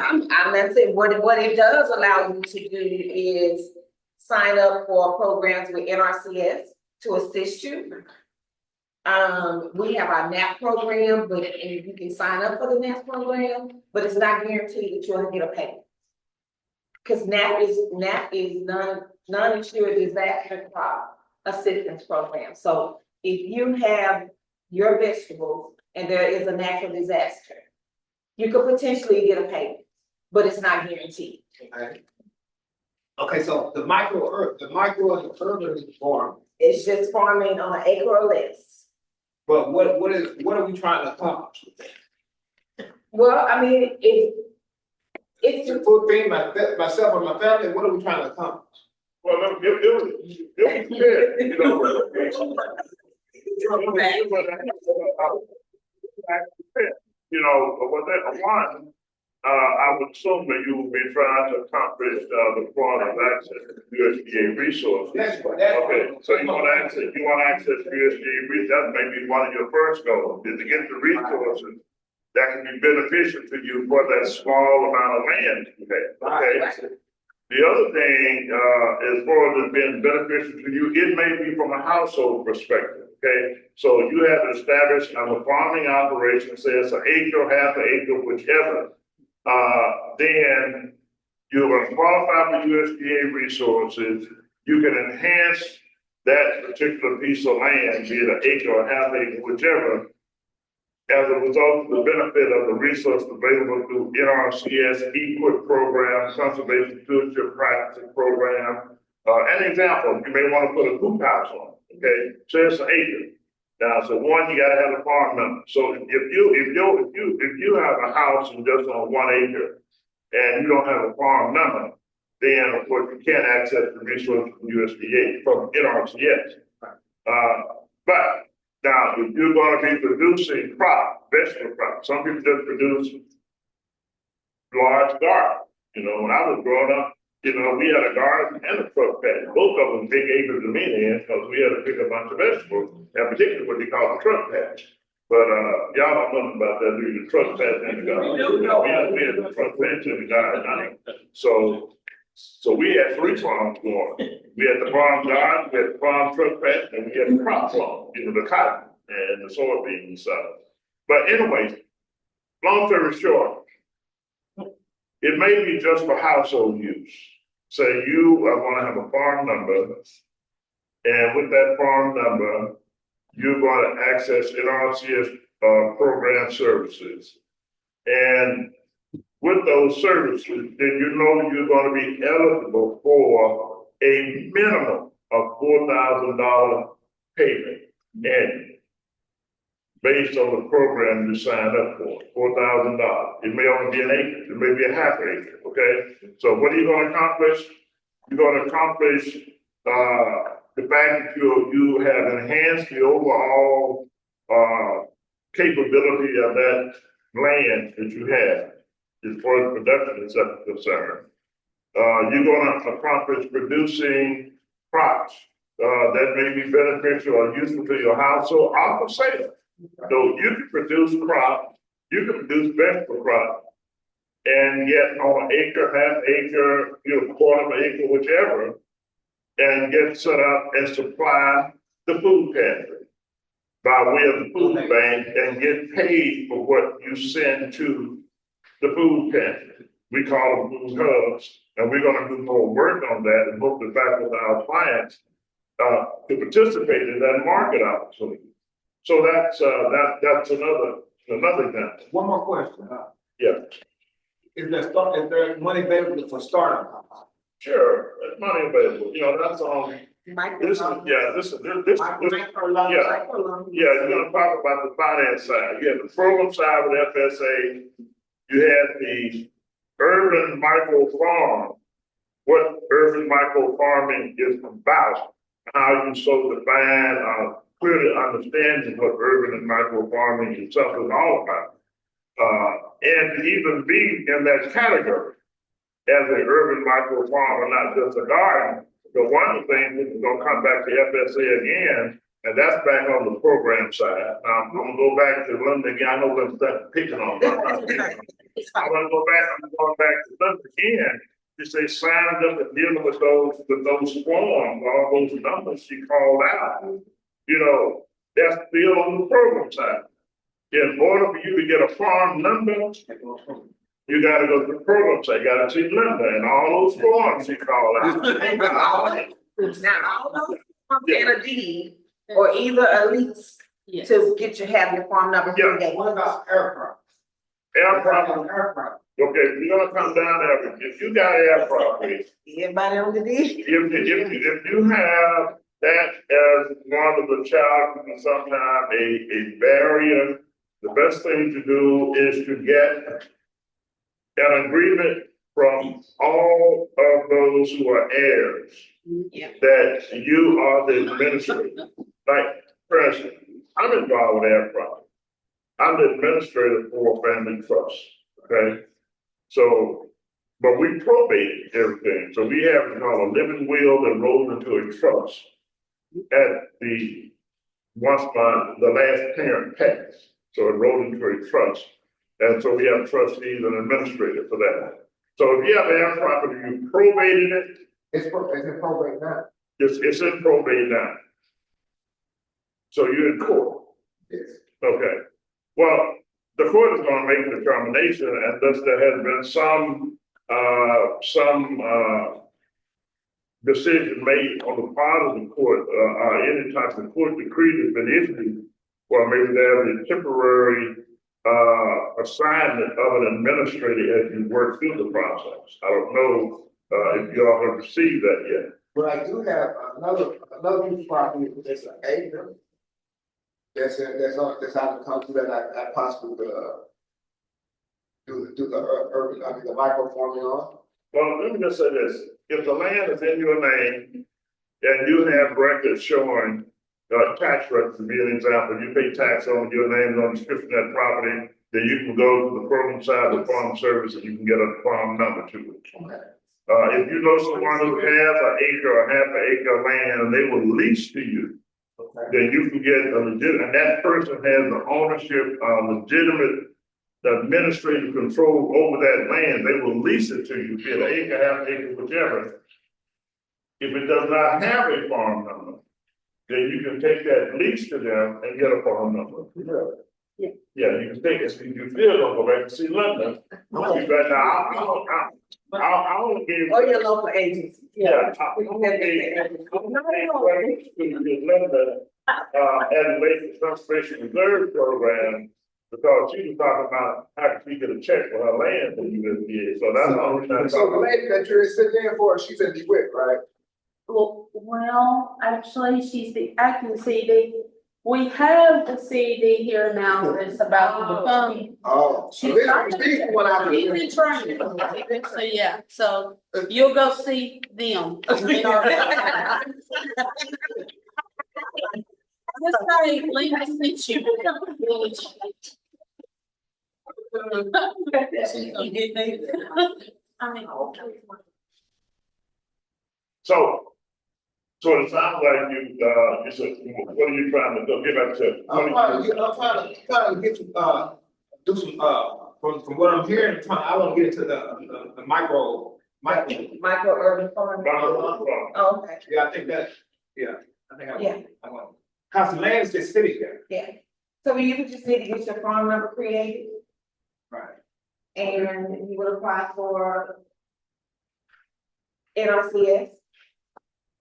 I'm not saying what it does allow you to do is sign up for programs with NRCS to assist you. We have our NAP program, and you can sign up for the NAP program, but it's not guaranteed that you'll get a payment. Because NAP is non-insured disaster assistance program. So if you have your vegetables and there is a natural disaster, you could potentially get a payment, but it's not guaranteed. Okay, so the micro urban farm, It's just farming on an acre or less. but what are we trying to accomplish with that? Well, I mean, it's To feed myself and my family, what are we trying to accomplish? Well, it was I would assume that you will be trying to accomplish the part of access to USDA resources. Okay, so you want access to USDA resources. That may be one of your first goals, is to get the resources that can be beneficial to you for that small amount of land you have. Okay. The other thing, as far as it being beneficial to you, it may be from a household perspective, okay? So you have to establish a farming operation, say it's an acre, half an acre, whichever. Then you're going to qualify for USDA resources. You can enhance that particular piece of land, be it an acre or half acre, whichever, as a result of the benefit of the resources available through NRCS, EQIP program, conservation stewardship practices program. An example, you may want to put a hoop house on, okay? So it's an acre. Now, so one, you gotta have a farm number. So if you have a house and just on 1 acre and you don't have a farm number, then of course you can't access the resources from USDA, from NRCS. But now, if you're gonna be producing crop, vegetable crop, some people just produce large garden. You know, when I was growing up, you know, we had a garden and a truck patch. Both of them big acres to me then, because we had to pick a bunch of vegetables, and particularly what they call a truck patch. But y'all don't know nothing about that, do you? The truck patch in the garden. We had the truck patch in the garden. So we had 3 farms going. We had the farm garden, we had the farm truck patch, and we had the crop farm, you know, the cotton and the soybeans and stuff. But anyway, long story short, it may be just for household use. Say you are gonna have a farm number, and with that farm number, you're gonna access NRCS program services. And with those services, then you know you're gonna be eligible for a minimum of $4,000 payment annually, based on the program you signed up for, $4,000. It may only be an acre, it may be a half acre, okay? So what are you gonna accomplish? You're gonna accomplish, the fact that you have enhanced the overall, capability of that land that you have, as far as production is concerned. You're gonna accomplish producing crops, that may be beneficial or useful to your household or for sale. So you can produce crop, you can produce vegetable crop, and get on an acre, half acre, you know, quarter of an acre, whichever, and get set up and supply the food pantry by way of the food bank and get paid for what you send to the food pantry. We call them food hubs, and we're gonna do more work on that and hope to back with our clients to participate in that market opportunity. So that's another example. One more question. Yeah, Is there money available for startup? sure, there's money available, you know, that's on, this is, you're gonna talk about the finance side. You have the program side with FSA, you have the urban micro farm, what urban micro farming is about, how you so define, clearly understanding what urban and micro farming itself is all about. And to even be in that category as an urban micro farmer, not just a garden. But one of the things is gonna come back to FSA again, and that's back on the program side. I'm gonna go back to London again. I know I'm starting picking on them. I'm going back to London again. You say sign up and dealing with those forms, all those numbers she called out. You know, that's still on the program side. In order for you to get a farm number, you gotta go to the program side, you gotta see Linda and all those forms she called out. Now, all those forms and a deed, or either a lease Yes. to get you have your farm number. Yeah. What about air property? Air property, Air property. okay, you're gonna come down there, if you got air property, Everybody on the deed? if you have that as one of the challenges and sometimes a barrier, the best thing to do is to get an agreement from all of those who are heirs Yeah. that you are the administrator. Like, for instance, I'm involved with air property. I'm the administrator for a family trust, okay? So, but we probated everything. So we have what's called a living will that rolls into a trust at the, the last parent passed. So it rolled into a trust. And so we have trustees and administrators for that. So if you have air property, you probated it. It's in probate now. It's in probate now. So you're in court. Yes. Okay. Well, the court is gonna make a determination, and thus there has been some decision made on the part of the court, any type of court decree that's been issued, or maybe there's a temporary assignment of an administrator as you work through the process. I don't know if you all have received that yet. But I do have another piece of property that's an acre. that's how to come to that, I possibly, do the urban, I mean, the micro farming on. Well, let me just say this, if the land is in your name and you have records showing, tax records, to be an example, you pay tax on your name on the description of that property, then you can go to the program side of the farm service and you can get a farm number to it. If you know someone who has an acre or half an acre of land and they will lease to you, then you can get a legit, and that person has the ownership, legitimate administrative control over that land, they will lease it to you, be it an acre, half acre, whichever. If it does not have a farm number, then you can take that lease to them and get a farm number. Yeah. Yeah, you can take it, so you still don't go back and see London. But now, I only gave. Or your local agency. Yeah. London, as a basic conservation reserve program, because she was talking about how could she get a check for her land that you just did, so that's all we're trying to So talk the about. lady that you're sitting in for, she's in DeWitt, right? Well, actually, she's the acting CD. We have the CD here now that's about to become. Oh. She's This not- is what I'm. She's in training. So, yeah, so you'll go see them. Just say, Lena sent you. I mean. So it sounds like you said, what are you trying to do? Get back to. I'm trying to get to, do some, from what I'm hearing, I want to get into the micro. Micro urban farming. Oh, okay, Yeah, I think that, yeah, I think Yeah. I want. Cause the land is just sitting there. yeah. So you would just need to get your farm number created Right. and you would apply for NRCS.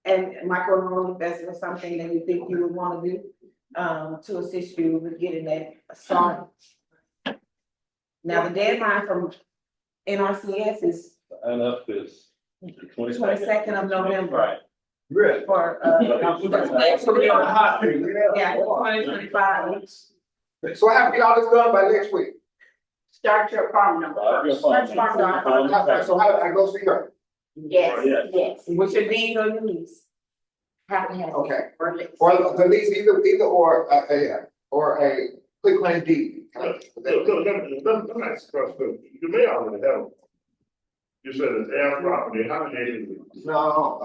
And micro loan, if that's something that you think you would want to do, to assist you with getting that started. Now, the deadline from NRCS is And up is the 22nd of November. Right. Really? For, Actually, on the hot street. yeah, 2025. So I have to get all this done by next week. Start your farm number first. Start your farm number. So how do I go see her? Yes, yes. With your deed or your lease. Have to have. Okay. Or lease. Or the lease, either or a quick claim deed. Look, let me ask you a question. You may already have it. You said it's air property, how many acres? is it? No,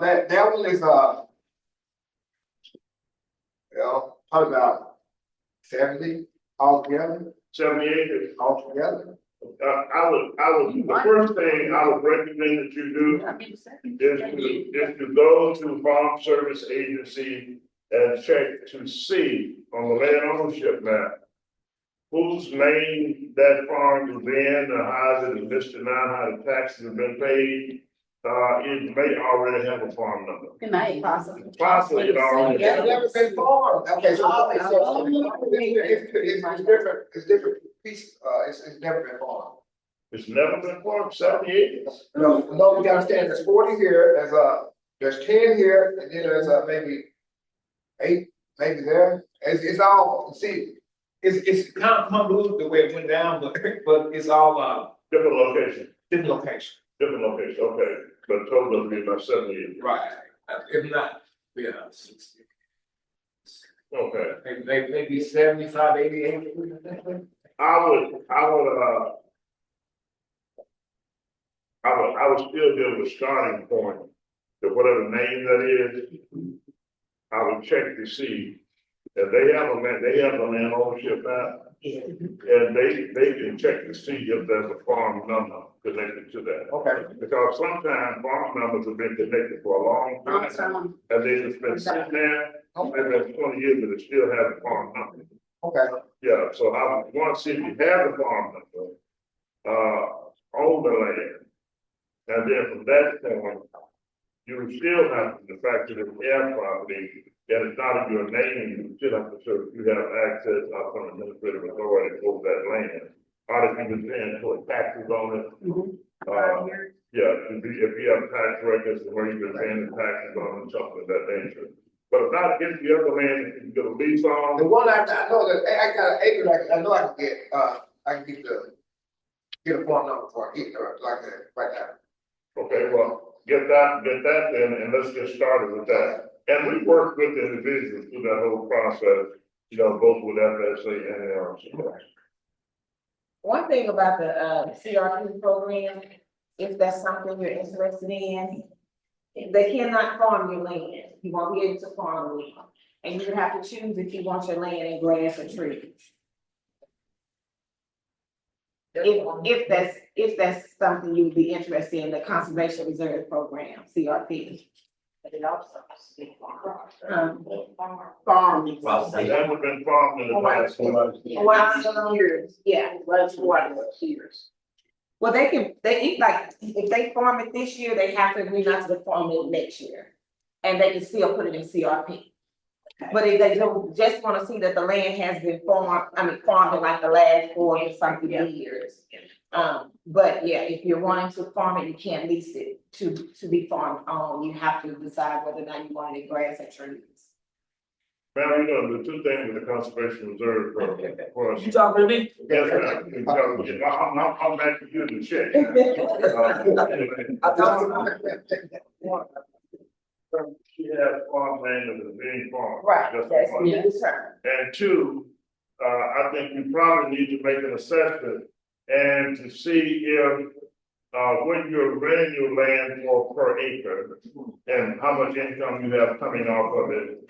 that one is, probably about 70 altogether. 70 acres. Altogether. I would, the first thing I would recommend that you do is to go to Farm Service Agency and check to see on the land ownership map whose name that farm is in, or how is it listed now, how the taxes have been paid. It may already have a farm number. Good night. Possibly. Possibly it already It's has. never been farmed. Okay, so it's different pieces, it's never been farmed. It's never been farmed, 70 acres. No, you gotta understand, there's 40 here, there's 10 here, and then there's maybe 8, maybe there. It's all, see, it's kind of convoluted the way it went down, but it's all, Different location, different location. okay, but total would be about 70 acres. Right. If not, yeah. Okay. Maybe 75, 80 acres. I would still give a starting point to whatever name that is. I would check to see if they have a land ownership map. And they can check to see if there's a farm number connected to that. Okay. Because sometimes farm numbers have been connected for a long time. Awesome. And they just been sitting there, maybe 20 years, but it still has a farm number. Okay. Yeah, so I want to see if you have the farm number, on the land. And then from that point, you would still have the fact that it's air property, and it's not in your name, you still have to show you have access of some administrative authority over that land. Or if you've been paying for taxes on it. Yeah, if you have tax records where you've been paying the taxes on it, something of that nature. But if not, get the other land, you can get a lease The on. one I know that, I got an acre, like, I know I can get a phone number for it, like that, right now. Okay, well, get that then, and let's get started with that. And we work with the individuals through that whole process, you know, both with FSA and ALCDC. One thing about the CRP program, if that's something you're interested in, they cannot farm your land. You won't be able to farm it. And you have to choose if you want your land in grass or trees. If that's something you'd be interested in, the Conservation Reserve Program, CRP. But it also has to be Farming. It hasn't been farmed in the past. Years, yeah. Last years. Well, if they farm it this year, they have to agree not to farm it next year. And they can still put it in CRP. But if they don't just wanna see that the land has been farmed in like the last 4 or something years. But yeah, if you're wanting to farm it, you can't lease it to be farmed on. You have to decide whether or not you want it in grass or trees. Ma'am, you know, the two things with the Conservation Reserve Program, of course. You talking to me? Yes, ma'am. I'm back to you to check. She has farmland that is being farmed. Right, That's that's one. the term. And two, I think you probably need to make an assessment and to see if, what you're renting your land for per acre and how much income you have coming off of it.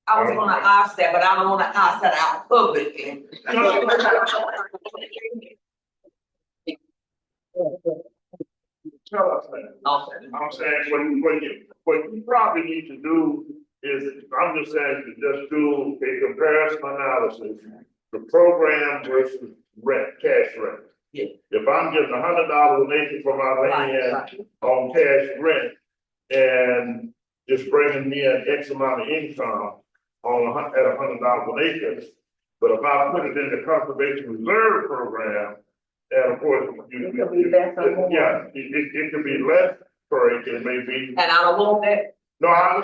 I was gonna ask that, but I don't wanna ask that out publicly. Tell us, man. Okay. I'm saying, what you probably need to do is, I'm just saying, to just do a comparison analysis, the program versus rent, cash rent. Yeah. If I'm getting $100 an acre for my land Right. on cash rent, and it's bringing me an X amount of income at $100 an acre. But if I put it in the Conservation Reserve Program, and of course, It could be less or more. yeah, it could be less per acre, maybe. And I don't want that. No, I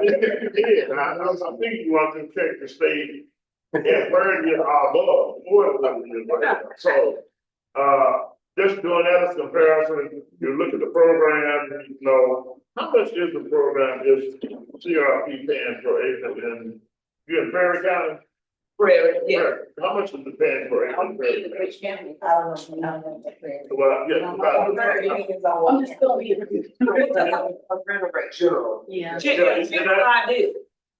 didn't think you did, and I think you want to check the state and where you are above, more than what you are. So, just doing that as comparison, you look at the program, you know, how much is the program, is CRP paying per acre in, you in Perry County? Prairie, yeah. How much is the paying per acre? in Perry County? Well, yeah, about- I'm just gonna be. Yeah.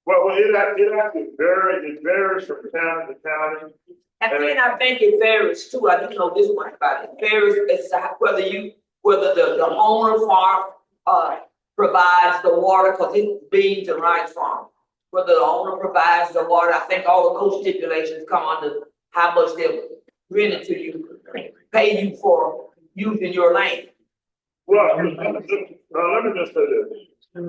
Well, it actually varies from county to county. And then I think it varies too, I do know this one about it, varies as to whether the owner farm, provides the water, cause it's beans and rice farm. Whether the owner provides the water, I think all of those stipulations come under how much they're renting to you, pay you for using your land. Well, let me just say this. If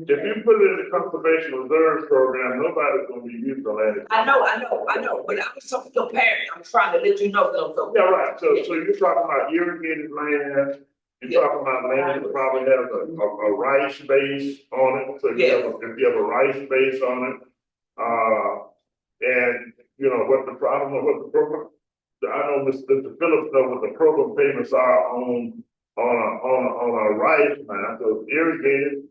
you put it in the Conservation Reserve Program, nobody's gonna be using the land. I know, but I'm so comparing, I'm trying to let you know that I'm so. Yeah, right, so you're talking about irrigated land, you're talking about land that probably has a rice base on it, so if you have a rice base on it, and, you know, I don't know what the program, I know Mr. Phillips know what the program payments are on a rice land, so it's irrigated.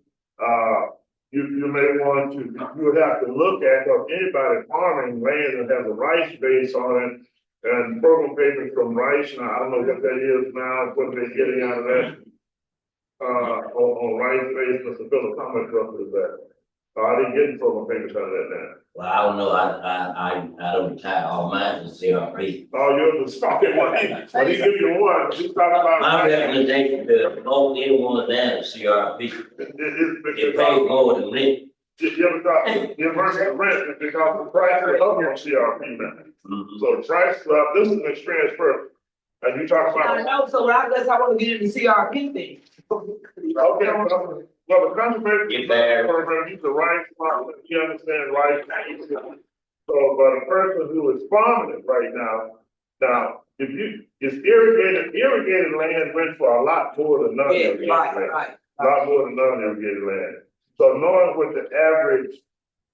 You may want to, you would have to look at, or anybody farming land that has a rice base on it, and program payments from rice, now, I don't know what that is now, what they're getting out of that. On rice base, Mr. Phillips, how much roughly is that? I didn't get program payments out of that now. Well, I don't know, I don't tie all mine to CRP. Oh, you're the stocking one, but he give you one, he's talking about. My recommendation to hold anyone down to CRP, it pays more than rent. You ever thought, the versus rent, is because the price is up on CRP now. So the price, this is an experience first, and you talk I about. know, so I guess I wanna get into CRP thing. Okay, well, the conservation program, use the right farm, you understand, right? So, but a person who is farming it right now, it's irrigated land rent for a lot more than non-irrigated land. Right. A lot more than non-irrigated land. So knowing what the average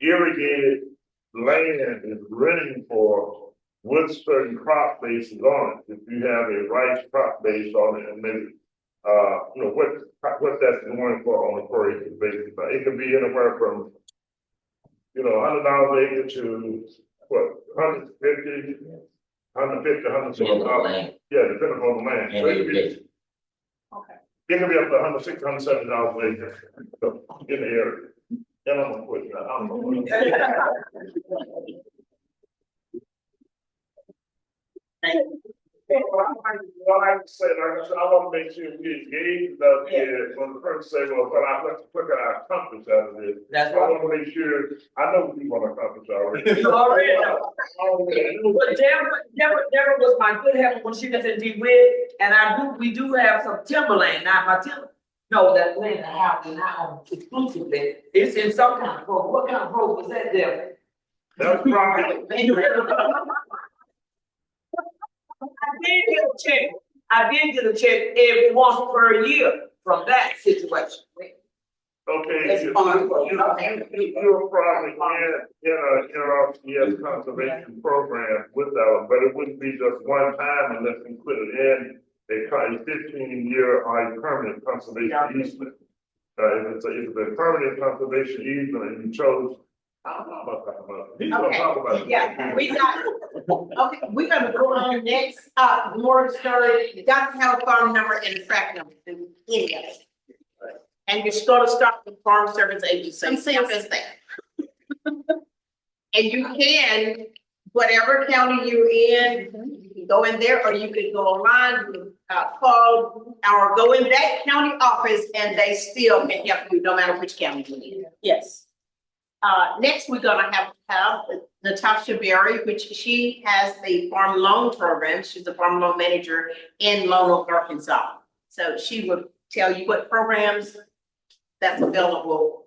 irrigated land is renting for with certain crop bases on it. If you have a rice crop base on it and maybe, what that's going for on a per acre basis. But it could be anywhere from, $100 acre to what, 150, 160 Depending on the land. Yeah, depending on the land. And So it could be, irrigation. it can be up to $160, $170 an acre in the area. And I'm gonna quit now. I don't know. Well, I say, like I said, I want to make sure we engage up here when the person say, well, let's look at our accomplish out of this. That's I right. want to make sure, I know we want to accomplish already. You already know. But Deborah was my good help when she was in DeWitt, and we do have some timberland, now my no, that land I have is not on exclusively, it's in some kind of program. What kind of program was that, Deborah? That's right. I did get a check every once per year from that situation. Okay, That's you're fine. probably in a conservation program with that, but it wouldn't be just one time unless we put it in a 15-year or a permanent conservation easement. If it's a permanent conservation easement and you chose, I don't know about that, but he's gonna talk about it. Yeah, we're gonna go on next, more story, you got to have a farm number and a track number, in any of it. And you're gonna start with Farm Service Agency, simple as that. And you can, whatever county you're in, you can go in there, or you can go online, you can, call or go in that county office, and they still can help you, no matter which county you're in. Yes. Next, we're gonna have Natasha Berry, which she has the farm loan program. She's a farm loan manager in Lone Oak, Arkansas. So she will tell you what programs that's available.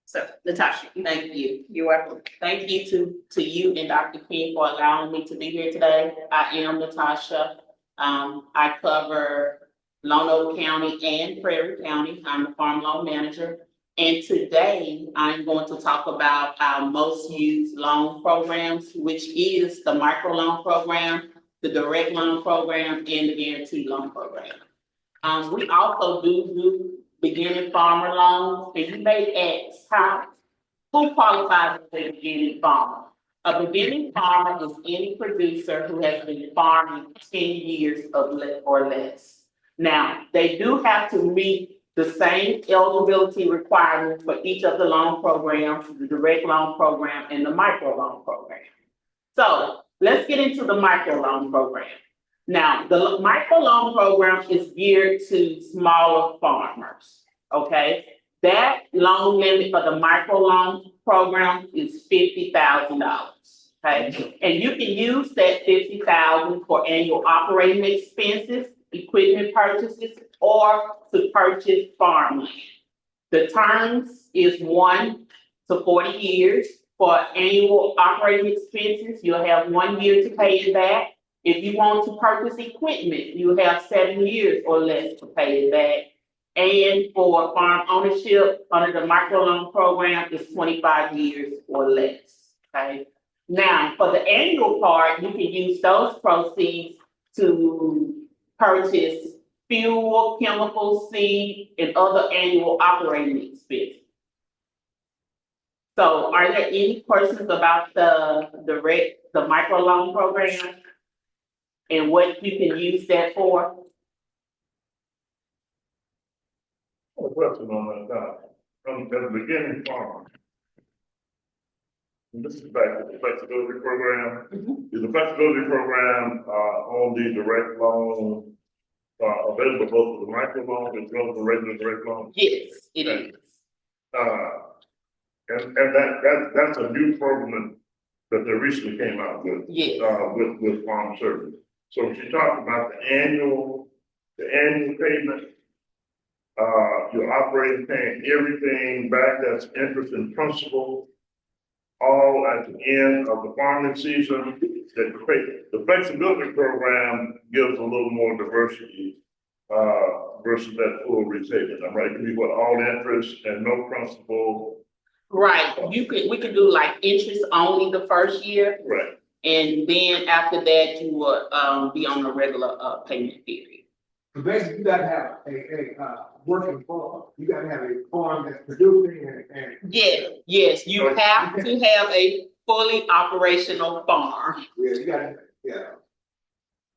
So Natasha, Thank you. you're welcome. Thank you to you and Dr. King for allowing me to be here today. I am Natasha. I cover Lone Oak County and Prairie County. I'm the farm loan manager. And today I'm going to talk about our most used loan programs, which is the microloan program, the direct loan program, and the guaranteed loan program. We also do beginning farmer loans, and you may ask, who qualifies as a beginning farmer? A beginning farmer is any producer who has been farming 10 years or less. Now, they do have to meet the same eligibility requirements for each of the loan programs, the direct loan program and the micro loan program. So let's get into the micro loan program. Now, the micro loan program is geared to smaller farmers, okay? That loan limit for the micro loan program is $50,000, okay? And you can use that $50,000 for annual operating expenses, equipment purchases, or to purchase farmland. The terms is 1 to 40 years. For annual operating expenses, you'll have 1 year to pay it back. If you want to purchase equipment, you have 7 years or less to pay it back. And for farm ownership under the microloan program, it's 25 years or less, okay? Now, for the annual part, you can use those proceeds to purchase fuel, chemicals, seed, and other annual operating expenses. So are there any questions about the microloan program and what you can use that for? A question on that, from the beginning farm. And this is back to the flexibility program. Is the flexibility program, on the direct loan, available both for the micro loan as well as the regular direct loan? Yes, it is. And that's a new program that they recently came out with. Yes. With farm service. So she talked about the annual payment. You're operating, paying everything back, that's interest and principal, all at the end of the farming season. The flexibility program gives a little more diversity, versus that full repayment. I'm right, it can be what, all interest and no principal, Right, we can do like interest only the first year, Right. and then after that, you will, be on a regular, payment period. So basically, you gotta have a working farm. You gotta have a farm that's producing and. Yes, you have to have a fully operational farm. Yeah, you gotta, yeah.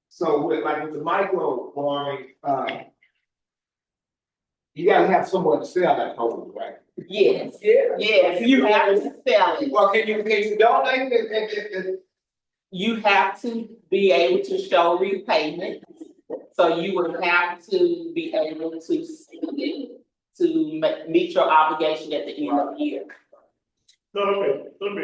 So with the micro farming, you gotta have someone to sell that produce, right? Yes, you have to sell it. Well, can you donate it? You have to be able to show repayment. So you would have to be able to sell it to meet your obligation at the end of the year. No, okay, let me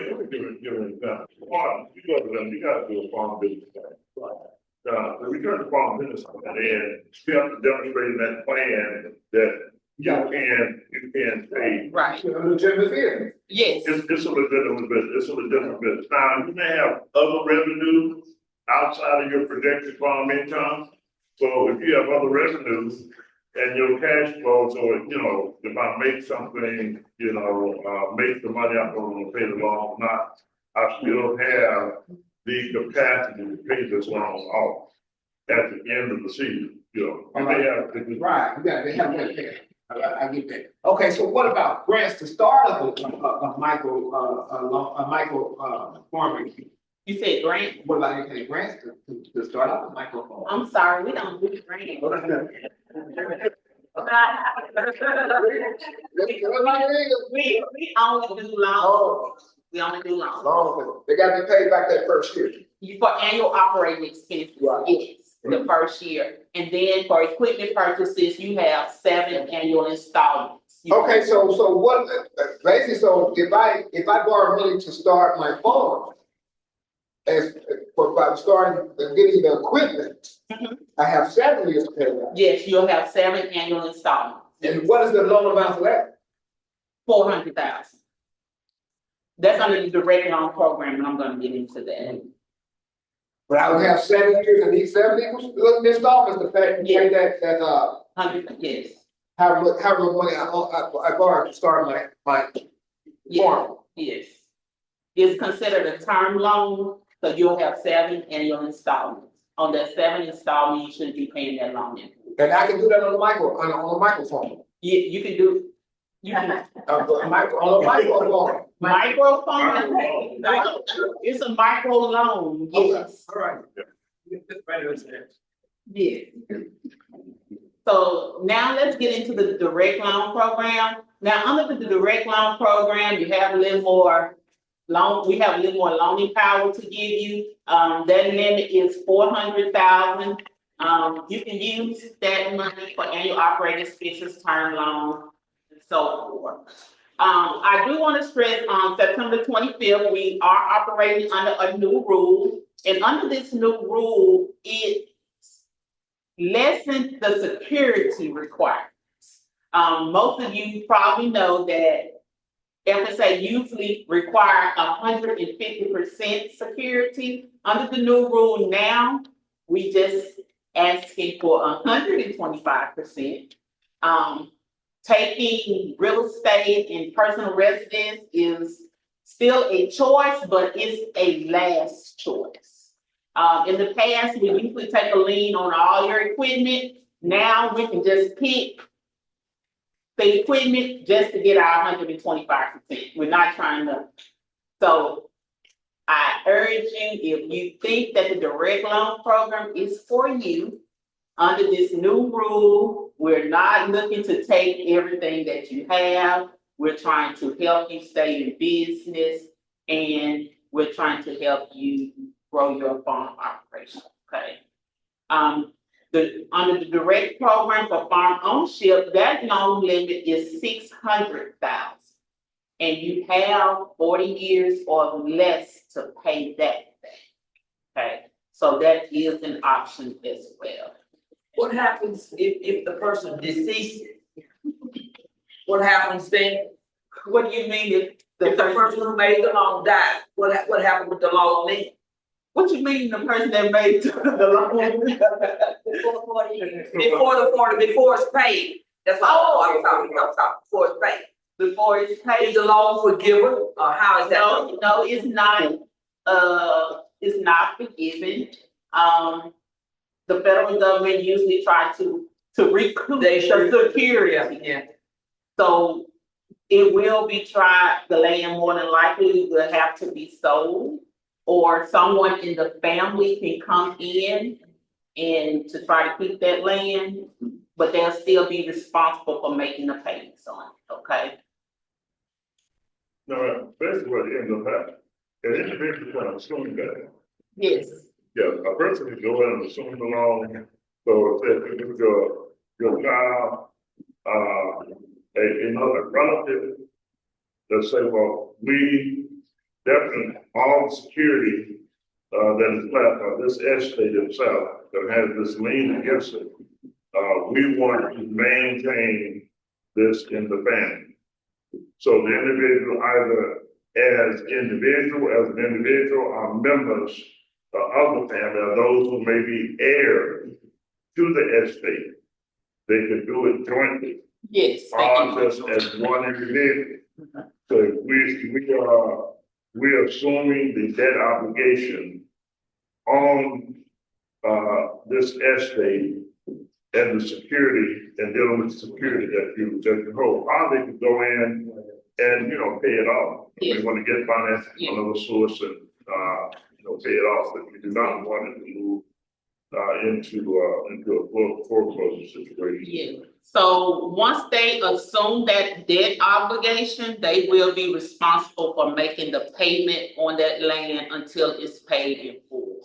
give an example. Farm, you go to them, you gotta do a farm business plan. The return to farm business plan, and you have to demonstrate in that plan that you can pay. Right, A legitimate business. yes, It's a legitimate business, it's a legitimate business. Now, you may have other revenues outside of your projected farm income. So if you have other revenues and your cash flow, so, if I make something, make the money I'm gonna pay the loan, not, I still have the capacity to pay this loan off at the end of the season, You may have. Right, you gotta have that. I get that. Okay, so what about grants to start a micro farming? you said grant, What about any grants to start up a micro farm? I'm sorry, we don't do grant. We only do loans, we only do loans. They gotta be paid back that first year. For annual operating expenses, Right. yes, the first year. And then for equipment purchases, you have 7 annual installments. Okay, so what, basically, so if I borrow money to start my farm, by starting and getting the equipment, Mhm. I have 7 years to pay that. Yes, you'll have 7 annual installments, And what is the loan amount for that? 400,000. That's under the direct loan program, and I'm gonna get into that. But I would have 7 years and these 7 installments to pay that 100, yes, however money I borrowed to start my farm. yes. It's considered a term loan, so you'll have 7 annual installments. On that 7 installment, you should be paying that loan in. And I can do that on a microphone. You can do, you can. On a microphone. Microphone, it's a micro loan, yes, All right. yes. So now let's get into the direct loan program. Now, under the direct loan program, you have a little more we have a little more loaning power to give you. That limit is 400,000. You can use that money for annual operating expenses, term loan, and so forth. I do want to stress on September 25th, we are operating under a new rule. And under this new rule, it lessens the security requirements. Most of you probably know that FSA usually require 150% security. Under the new rule now, we just asking for 125%. Taking real estate and personal residence is still a choice, but it's a last choice. In the past, we usually take a lien on all your equipment. Now we can just pick the equipment just to get our 125%. We're not trying to. So I urge you, if you think that the direct loan program is for you, under this new rule, we're not looking to take everything that you have. We're trying to help you stay in business, and we're trying to help you grow your farm operation, okay? Under the direct program for farm ownership, that loan limit is 600,000. And you have 40 years or less to pay that back, okay? So that is an option as well. What happens if the person deceases? What happens then? What do you mean if If the person who made the loan died, what happened with the loan then? what you mean the person that made the loan? Before it's paid. That's all I'm talking about, before it's paid. before it's paid? Is the loan forgiven, or how is that? No, it's not forgiven. The federal government usually try to recoup They the sure- security. Yeah. So it will be tried, the land more than likely will have to be sold. Or someone in the family can come in and to try to keep that land, but they'll still be responsible for making the payments on it, okay? No, basically what ends up happening, an individual can assume that. Yes. Yeah, a person can go in and assume the loan, so if it's your child, another relative, they'll say, well, we definitely, all the security, that is left of this estate itself, that has this lien against it, we want to maintain this in the family. So the individual either as an individual are members of the family, or those who may be heirs to the estate. They could do it jointly, Yes. or just as one individual. So we're assuming the debt obligation on this estate and the security and dealing with the security that you hold. Or they could go in and, pay it off. Yes. We want to get finance from another source and, pay it off, but we do not want it to move into a foreclosure situation. Yeah, so once they assume that debt obligation, they will be responsible for making the payment on that land until it's paid in full.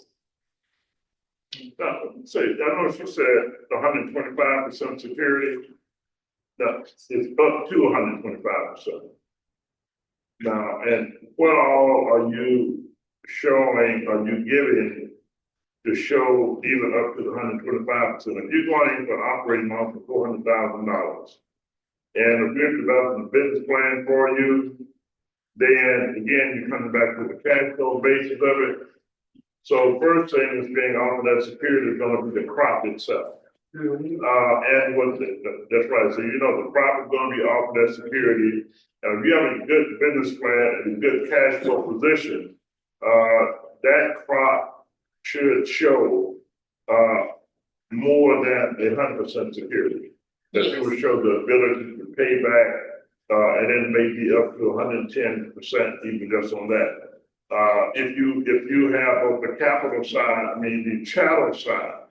Now, say, I know she said 125% security. No, it's up to 125%. Now, and what all are you showing, are you giving to show even up to the 125%? If you're going in for an operating loan for $400,000, and if we're developing a business plan for you, then again, you're coming back to the cash flow basis of it. So first thing is being offered that security is going to be the crop itself. And what that's right. So the crop is going to be offered that security. And if you have a good business plan and a good cash flow position, that crop should show more than 100% security. That it will show the ability to pay back, and then maybe up to 110% even just on that. If you have both the capital side, the chattel side,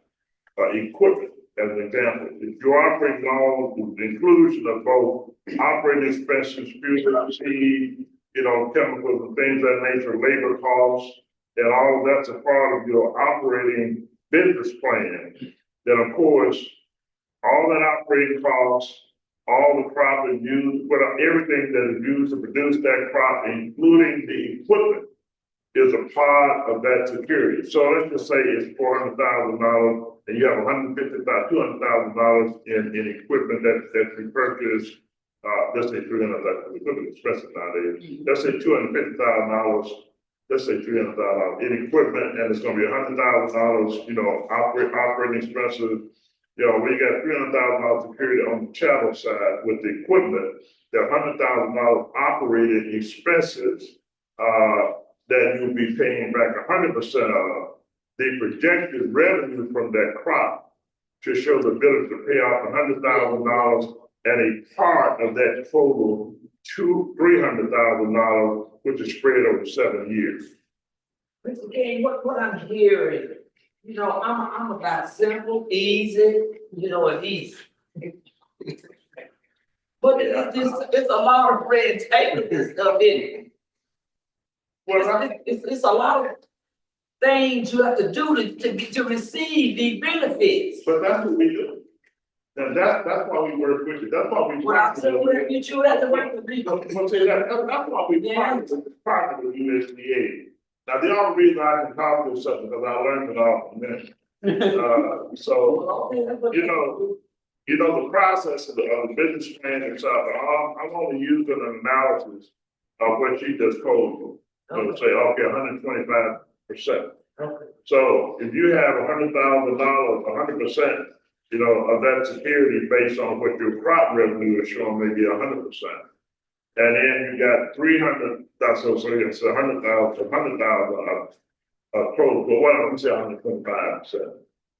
equipment, as an example, if you're operating loans with the inclusion of both operating expenses, fuel, seed, chemicals and things of that nature, labor costs, and all of that's a part of your operating business plan, then of course, all that operating costs, all the crop is used, everything that is used to produce that crop, including the equipment, is a part of that security. So let's just say it's $400,000 and you have $200,000 in equipment that you purchase. Let's say $300,000, equipment is expensive nowadays. Let's say $250,000. Let's say $300,000 in equipment, and it's going to be $100,000. Operating expenses. We got $300,000 security on the chattel side with the equipment. There are $100,000 operating expenses that you'll be paying back 100% of. The projected revenue from that crop should show the ability to pay off $100,000 and a part of that total $300,000, which is spread over 7 years. Mr. King, what I'm hearing, I'm about simple, easy, and easy. But it's a lot of red tape with this stuff in it. It's a lot of things you have to do to receive these benefits. But that's what we do. And that's why we work with you. That's why we. Well, I'm saying you have to work with people. That's why we partner with USDA. Now, the only reason I can talk to something because I learned it off from them. So, the process of the business plan itself, I'm only using an analysis of what she just told you. So say, okay, 125%. Okay. So if you have $100,000, 100%, of that security based on what your crop revenue is showing, maybe 100%. And then you got 300,000, so it's 100,000, total, but what I'm saying, 125%.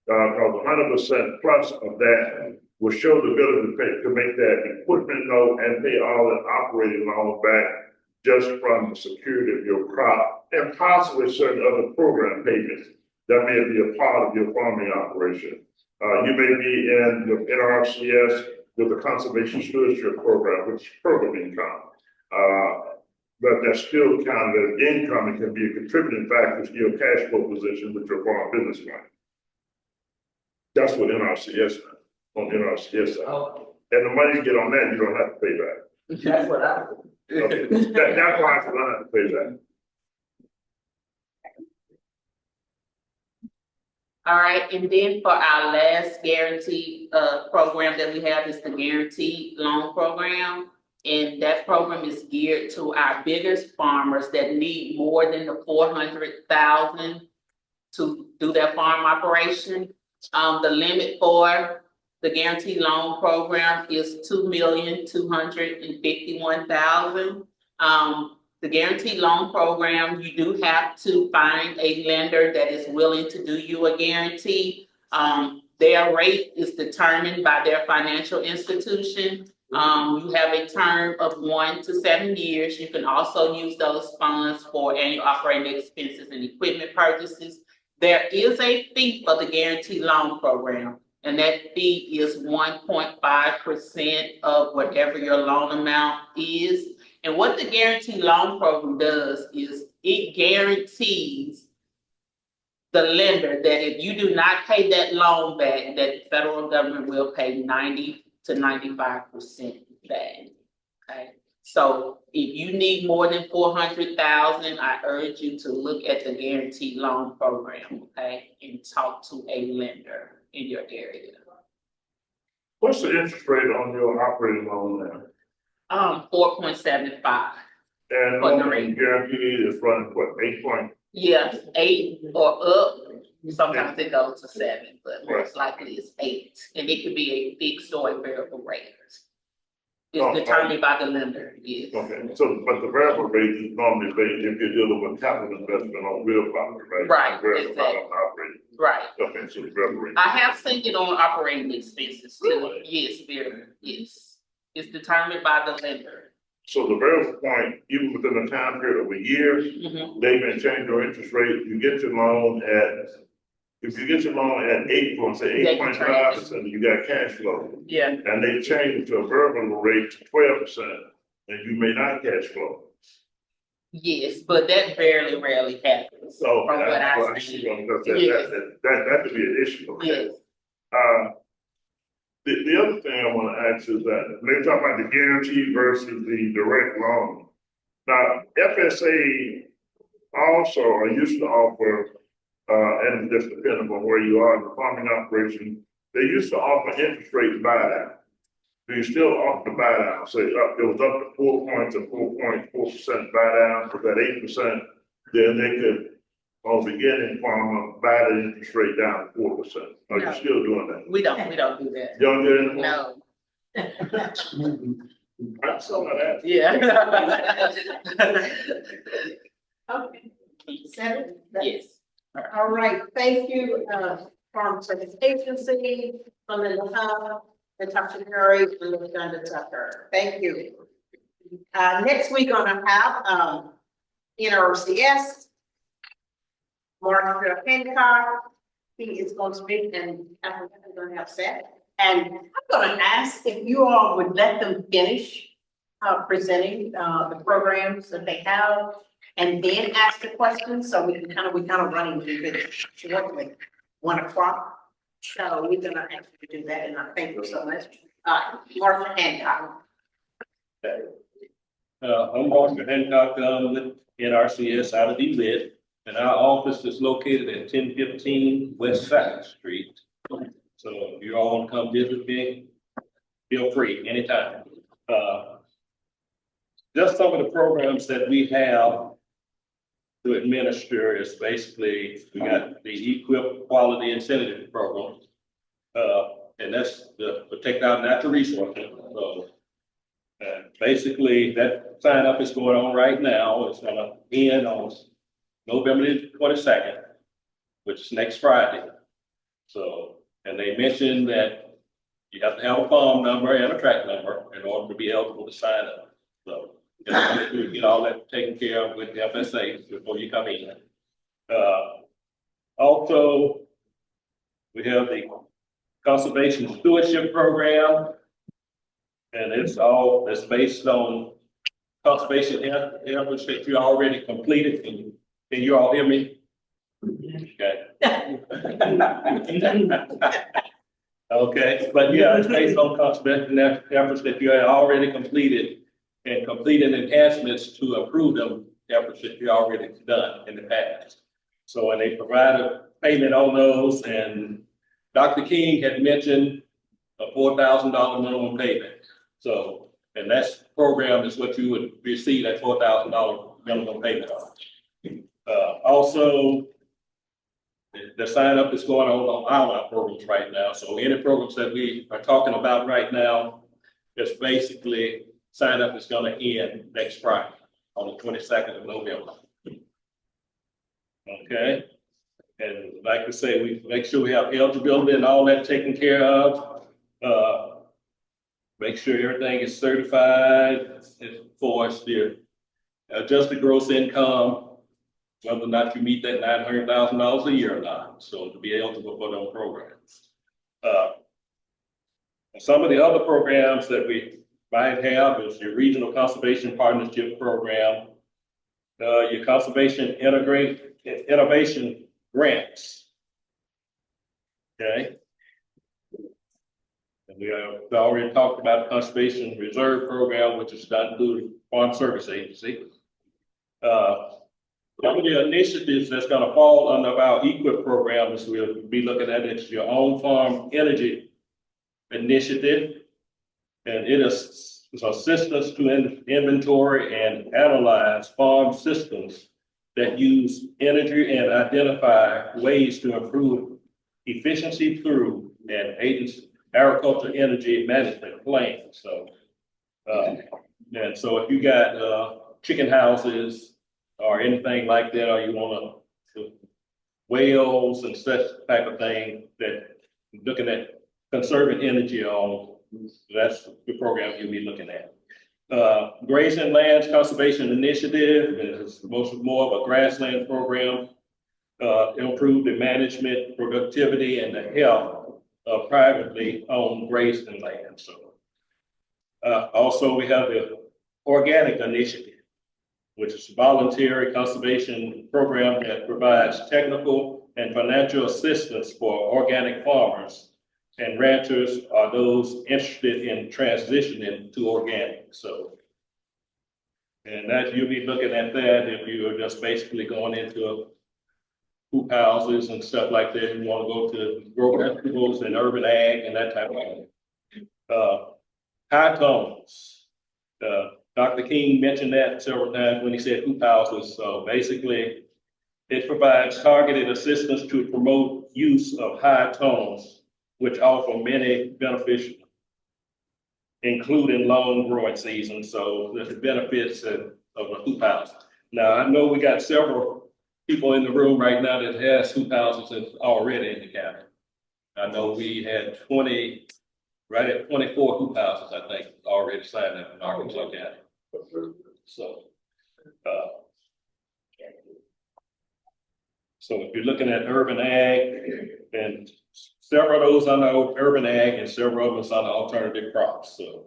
Because 100% plus of that will show the ability to pay, to make that equipment note and pay all the operating loans back just from the security of your crop and possibly certain other program payments that may be a part of your farming operation. You may be in the NRCS with the Conservation Stewardship Program, which is program income. But that's still counted as income and can be a contributing factor to your cash flow position with your farm business plan. That's what NRCS is, on NRCS side. Oh, And the money you get on that, you don't have to pay back. that's what I. Okay. That's why I don't have to pay back. All right, and then for our last guarantee program that we have is the guaranteed loan program. And that program is geared to our biggest farmers that need more than the 400,000 to do their farm operation. The limit for the guaranteed loan program is $2,251,000. The guaranteed loan program, you do have to find a lender that is willing to do you a guarantee. Their rate is determined by their financial institution. You have a term of 1 to 7 years. You can also use those funds for annual operating expenses and equipment purchases. There is a fee for the guaranteed loan program, and that fee is 1.5% of whatever your loan amount is. And what the guaranteed loan program does is it guarantees the lender that if you do not pay that loan back, that the federal government will pay 90 to 95% back. Okay. So if you need more than 400,000, I urge you to look at the guaranteed loan program, okay, and talk to a lender in your area. What's the interest rate on your operating loan now? 4.75. And For the on rate. the guarantee is running what, 8 point? Yes, 8 or up. Sometimes it goes to 7, but Right. most likely it's 8, and it could be a fixed or a variable rate. Oh, It's determined by the lender, yes. Okay, so, but the variable rate is normally based if you're dealing with capital investment on real property, right? Right, Variable exactly. on operating. Right. Okay, so the variable rate. I have seen it on operating expenses too. Really? Yes, very, yes. It's determined by the lender. So the variable point, even within a time period of a year, Mhm. they may change your interest rate. You get your loan at, if you get your loan at 8.5%, you got cash flow. Yeah. And they change it to a variable rate to 12%, and you may not cash flow. Yes, but that very rarely happens. So From what that's I what see. that could be an issue. Okay. Yes. The other thing I want to ask is that they talk about the guarantee versus the direct loan. Now, FSA also are used to offer, and just depending on where you are in the farming operation, they used to offer interest rate buydown. Do you still offer the buydown? Say it was up to 4.4% buydown for that 8%, then they could, on beginning farmer, buy the interest rate down to 4%. Are you No. still doing that? We don't do that. You don't do it anymore? No. I saw that. Yeah. Okay. 7? Yes. All right, thank you, Farm Service Agency, Melinda Hub, Natasha Curry, and Linda Tucker. Thank you. Next week gonna have, NRCS, Mark Hancock. He is going to speak and we're gonna have set. And I'm gonna ask if you all would let them finish presenting the programs that they have, and then ask the questions, so we kind of running a little bit shortly, 1 o'clock. So we're gonna actually do that, and I thank you so much. Martha Hancock. I'm Mark Hancock, with NRCS out of DeWitt, and our office is located at 1015 West Second Street. So if you all want to come visit me, feel free anytime. Just some of the programs that we have to administer is basically, we got the Equip Quality Incentive Program. And that's to protect our natural resources. So And basically, that sign up is going on right now. It's gonna end on November the 22nd, which is next Friday. So, and they mentioned that you have to have a farm number and a track number in order to be eligible to sign up. So, you get all that taken care of with the FSA before you come in. Also, we have the Conservation Stewardship Program. And it's based on conservation efforts that you already completed. Can you all hear me? Okay. Okay, but yeah, it's based on conservation efforts that you had already completed and completed enhancements to improve them efforts that you already done in the past. So, and they provide a payment on those, and Dr. King had mentioned a $4,000 minimum payment. So, and that's program is what you would receive that $4,000 minimum payment on. Also, the sign up is going on all our programs right now. So any programs that we are talking about right now, it's basically sign up is going to end next Friday on the 22nd of November. Okay. And like I say, we make sure we have eligibility and all that taken care of. Make sure everything is certified as far as the adjusted gross income, whether or not you meet that $900,000 a year or not. So to be eligible for those programs. Some of the other programs that we might have is your Regional Conservation Partnership Program, your Conservation Innovation Grants. Okay. And we have already talked about the Conservation Reserve Program, which is done through the Farm Service Agency. Some of the initiatives that's going to fall under our EQIP program is we'll be looking at it as your own farm energy initiative. And it is assistance to inventory and analyze farm systems that use energy and identify ways to improve efficiency through and agriculture energy management plan. So, and so if you got chicken houses or anything like that, or you want to wells and such type of thing that looking at conserving energy on, that's the program you'll be looking at. Grazing Lands Conservation Initiative is more of a grassland program, improve the management, productivity, and the health of privately owned grazing land. So, also we have the Organic Initiative, which is a voluntary conservation program that provides technical and financial assistance for organic farmers and ranchers or those interested in transitioning to organic. So, and that you'll be looking at that if you are just basically going into hoop houses and stuff like that. You want to go to grow vegetables and urban ag and that type of thing. High tones. Dr. King mentioned that several times when he said hoop houses. So basically, it provides targeted assistance to promote use of high tones, which offer many benefits, including long growing seasons. So there's the benefits of a hoop house. Now, I know we got several people in the room right now that has hoop houses already in the county. I know we had 20, right at 24 hoop houses, I think, already signed up in Arkansas County. So, so if you're looking at urban ag, then several of those under urban ag and several of us on alternative crops. So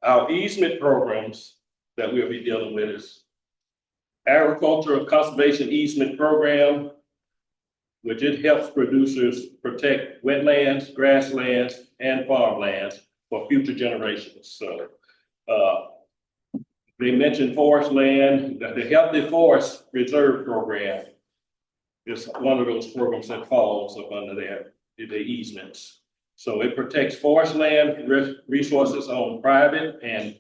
our easement programs that we'll be dealing with is Agricultural Conservation Easement Program, which it helps producers protect wetlands, grasslands, and farmlands for future generations. So they mentioned forest land. The Healthy Forest Reserve Program is one of those programs that falls up under there, the easements. So it protects forest land resources on private and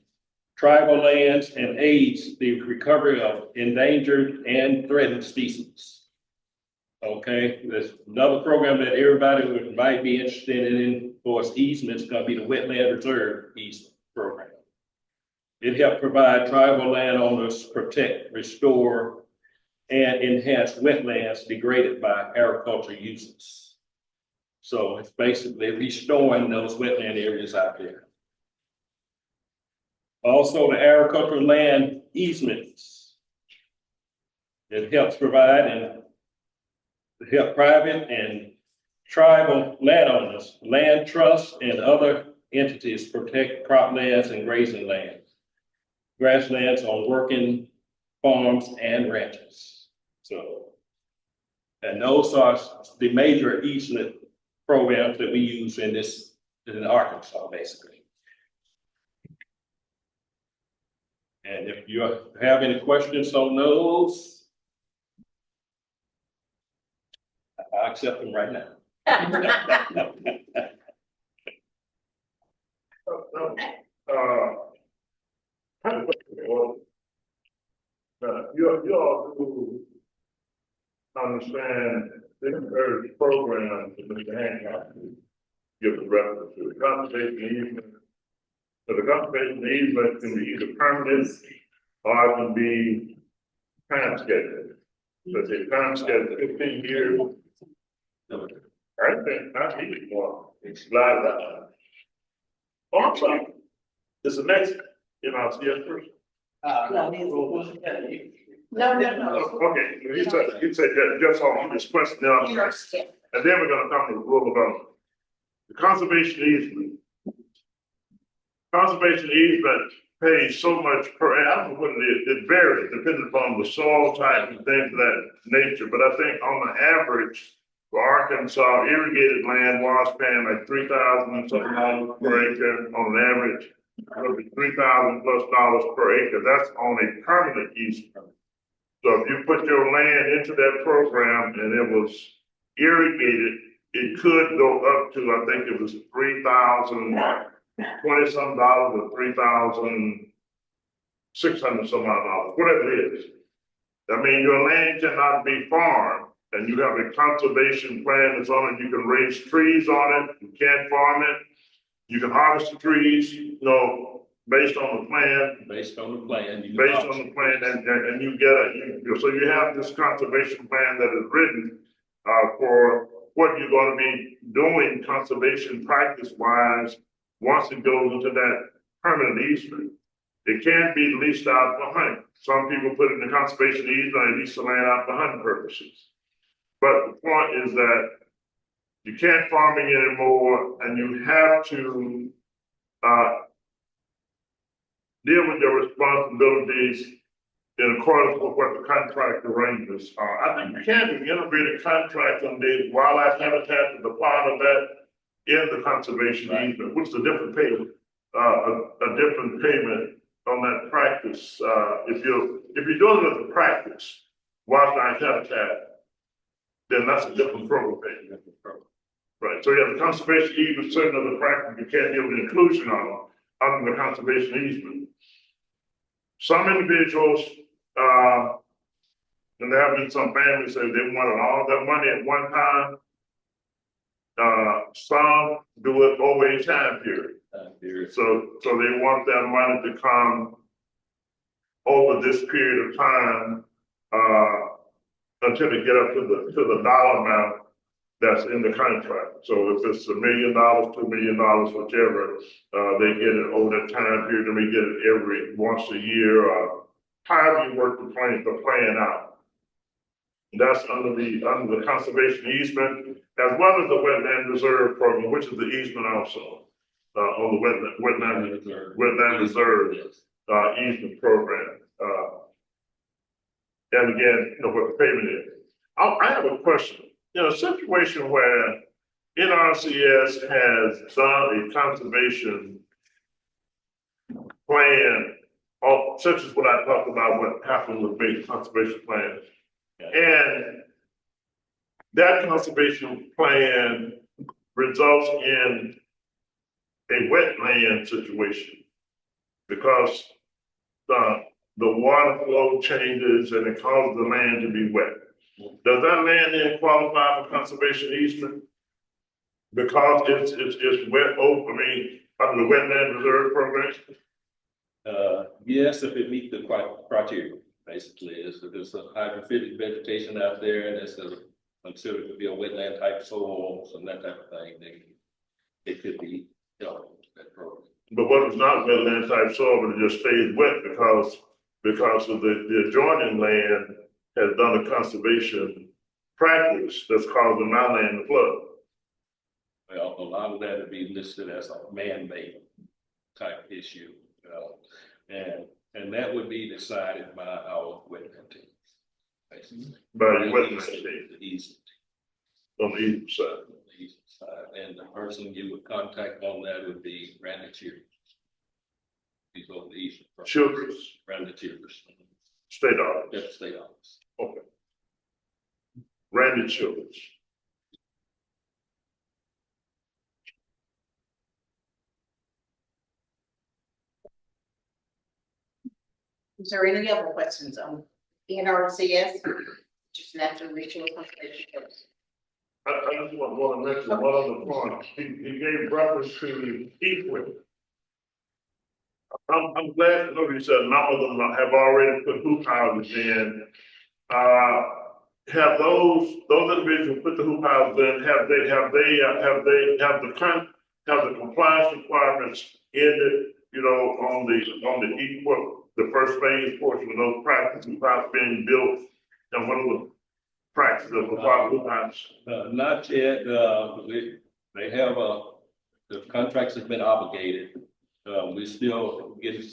tribal lands and aids the recovery of endangered and threatened species. Okay, there's another program that everybody might be interested in course, easement is gonna be the wetland reserve easement program. It helps provide tribal landowners, protect, restore, and enhance wetlands degraded by agricultural uses. So it's basically restoring those wetland areas out there. Also, the agricultural land easements. It helps provide and help private and tribal landowners, land trusts, and other entities protect croplands and grazing lands, grasslands on working farms and ranches. So, and those are the major easement programs that we use in Arkansas, basically. And if you have any questions on those, I accept them right now. You all do understand this very program that Mr. Hancock gives a reference to, the conservation easement. So the conservation easement can be either permanent or it can be time scheduled. So the time schedule 15 years. I think I need it more. It's live out. Oh, I'm sorry. This is next, yes, first. No. Okay, he said that just on this question now, and then we're gonna come to the rule about the conservation easement. Conservation easement pays so much per, I don't know what it is, it varies depending upon the soil type and things of that nature, but I think on the average for Arkansas, irrigated land was paying like $3,000 and something per acre on an average. It'll be $3,000+ per acre. That's on a permanent easement. So if you put your land into that program and it was irrigated, it could go up to, I think it was $3,020 some or $3,600 some odd, whatever it is. I mean, your land cannot be farmed, and you have a conservation plan that's on it. You can raise trees on it. You can't farm it. You can harvest the trees, based on the plan. Based on the plan. And you get so you have this conservation plan that is written for what you're going to be doing conservation practice wise once it goes into that permanent easement. It can't be leased out for hunting. Some people put it in the conservation easement and lease the land out for hunting purposes. But the point is that you can't farm it anymore, and you have to deal with your responsibilities in accordance with what the contract arrangements are. I think you can do integrated contract on the wildlife habitat is a part of that in the conservation easement, which is a different payment, a different payment on that practice. If you're doing it as a practice, wildlife habitat, then that's a different program. Right. So you have the conservation easement, certain other practice you can't deal with inclusion on under the conservation easement. Some individuals, and there have been some families that they wanted all their money at one time. Some do it over a time period. So they want that money to come over this period of time until they get up to the dollar amount that's in the contract. So if it's $1 million, $2 million, whichever, they get it over that time period, and we get it every once a year. However you work the plan out. That's under the conservation easement, as well as the wetland reserve program, which is the easement also on the wetland reserve easement program. And again, what the payment is. I have a question. In a situation where NRCS has done a conservation plan, such as what I talked about, what happened with big conservation plans, and that conservation plan results in a wetland situation because the water flow changes and it causes the land to be wet. Does that land then qualify for conservation easement? Because it's wet, I mean, under the wetland reserve program? Yes, if it meet the criteria, basically, is if there's a hydrophytic vegetation out there and it's considered to be a wetland type soils and that type of thing, then it could be, that program. But what if not wetland type soil, but it just stays wet because of the adjoining land has done a conservation practice that's causing my land to flood? Well, a lot of that would be listed as a man-made type issue, and that would be decided by our wetland team. Basically. By the wetland team. The easement. On the east side. On the east side, and the person you would contact on that would be Randy Childers. He's over the east. Childers. Randy Childers. State office. That's the state office. Okay. Randy Childers. Is there any other questions on NRCS? Just natural resource conservation. I just want to mention one other point. He gave reference to equipment. I'm glad to know you said a number of them have already put hoop houses in. Have those individuals put the hoop houses in? Have the compliance requirements ended? On the first phase portion of those practices hoop houses being built, and what are the practices of the hoop houses? Not yet. They have the contracts have been obligated. We still getting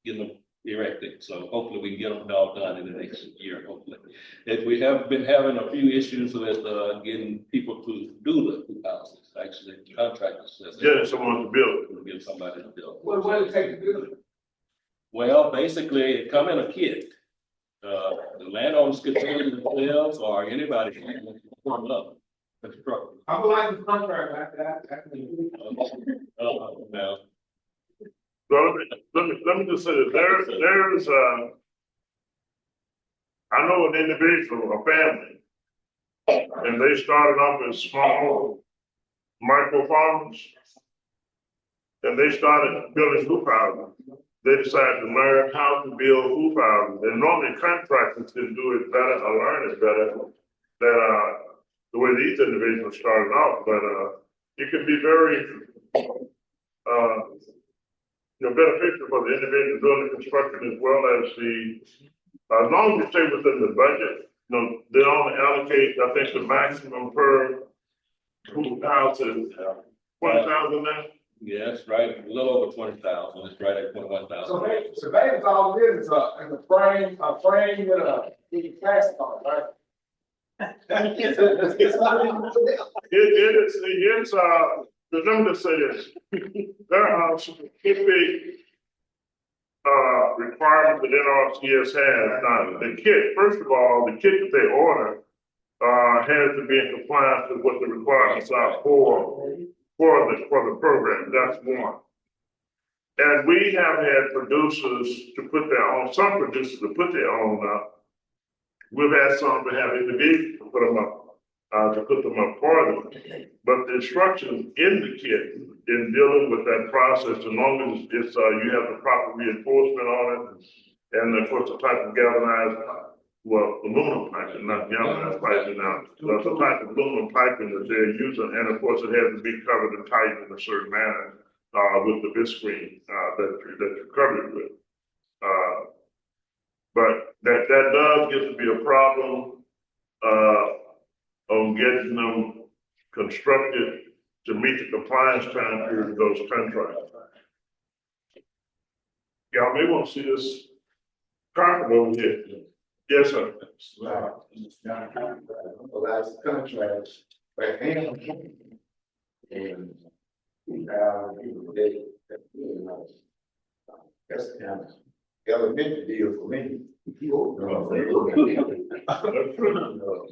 them erected, so hopefully we can get them all done in the next year, hopefully. If we have been having a few issues with getting people to do the hoop houses, actually, contractors. Getting someone to build it. Get somebody to build. What does it take to do it? Well, basically, it come in a kit. The landowners could take it themselves, or anybody can form it up. I'm like the contract like that. Now, So let me just say that there's I know an individual, a family, and they started off as small micro farms, and they started building hoop houses. They decided to learn how to build hoop houses, and normally contractors can do it better or learn it better than the way these individuals started off. But it can be very beneficial for the individual doing the construction as well as as long as you stay within the budget, they only allocate, I think, the maximum per hoop house is 1,000 now. yes, right, a little over 20,000. It's right at 21,000. So that's all it is a frame with a plastic on it, right? Let me just say this. There are specific requirements that NRCS has. Now, the kit, first of all, the kit that they order has to be in compliance with what the requirements are for the program. That's one. And we have had producers to put their own, some producers to put their own up. We've had some to have individuals to put them up for them. But the instructions in the kit in dealing with that process, as long as it's you have the proper reinforcement on it, and of course the type of galvanized, aluminum piping, not galvanized piping now. That's the type of aluminum piping that they're using, and of course it has to be covered and tightened in a certain manner with the viscreen that you're covered with. But that does get to be a problem on getting them constructed to meet the compliance time period of those contracts. Y'all may want to see this carpet over here. Yes, sir. Wow. That's the contract. But and that's kind of elementary deal for me.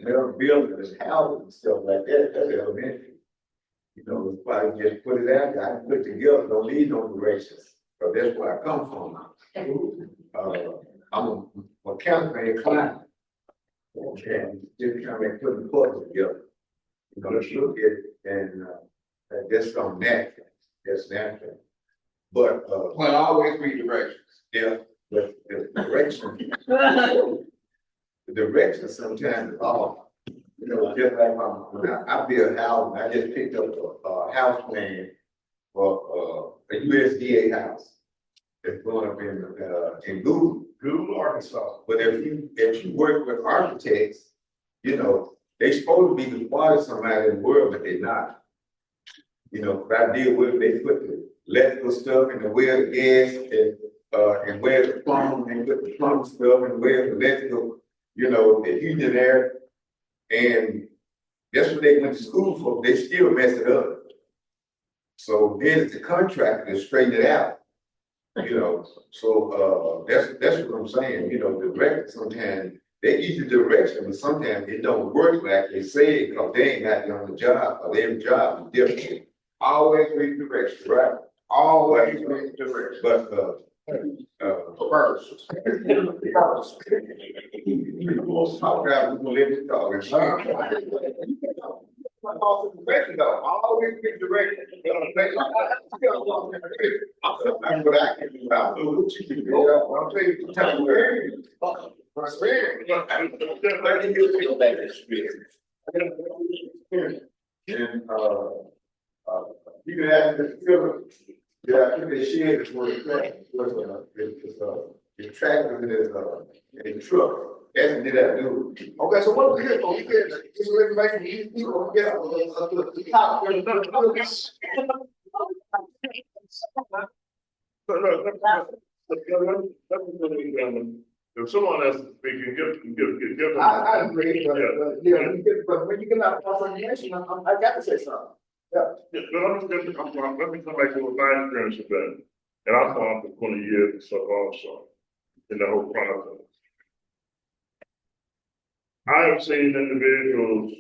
Never building this house and stuff like that, that's elementary. It's probably just put it out there, I put it together, don't need no directions, because that's where I come from. I'm a mechanical inclined. Okay, just trying to put the puzzle together. Let's look at it and That's on natural, that's natural. But, well, always read directions. Yeah, but the direction, the direction sometimes is off. You know, just like when I build houses, I just picked up a house plan for, a USDA house. It's going up in Google, Arkansas. But if you work with architects, you know, they supposed to be the smartest somebody in the world, but they're not. You know, what I deal with, they put the electrical stuff in the well, the gas, and where the plumbing, and put the plumbing stuff and where the electrical, you know, the heating and air. And that's what they went to school for. They still mess it up. So then it's the contractor to straighten it out. You know, so that's what I'm saying. You know, the director sometimes they give you direction, but sometimes it don't work like they say it because they ain't got you on the job, or their job is different. Always read direction, right? Always read direction. But first. Talk about we gonna live in talking. Always read direction. I'm what I can do. I'll do what you can do. I'll tell you time where. And you can ask the children. Yeah, I think they shared this word. The tractor is a truck. That's what I do. Okay, so what we here for? We here to get some information. These people get up to the top. If someone else is speaking, give them. I agree, but when you get out of information, I got to say something. Yeah. Yeah, but let me come back to what my experience has been. And I've gone for 20 years and stuff also in the whole process. I have seen individuals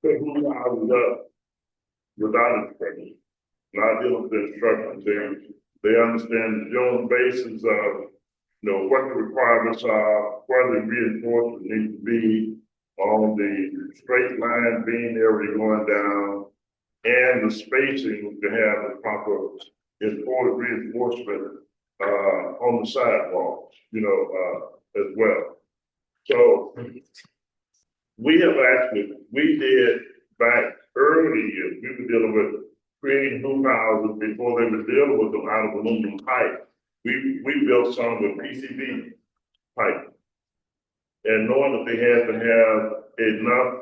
put who I was up without instructions. Not dealing with the instructions. They understand the general basis of what the requirements are, where the reinforcement needs to be on the straight line being there where you're going down, and the spacing to have the proper important reinforcement on the sidewalks, as well. So we did back early years, we were dealing with creating hoop houses before they were dealing with them out of aluminum pipe. We built some with PCB pipe. And knowing that they had to have enough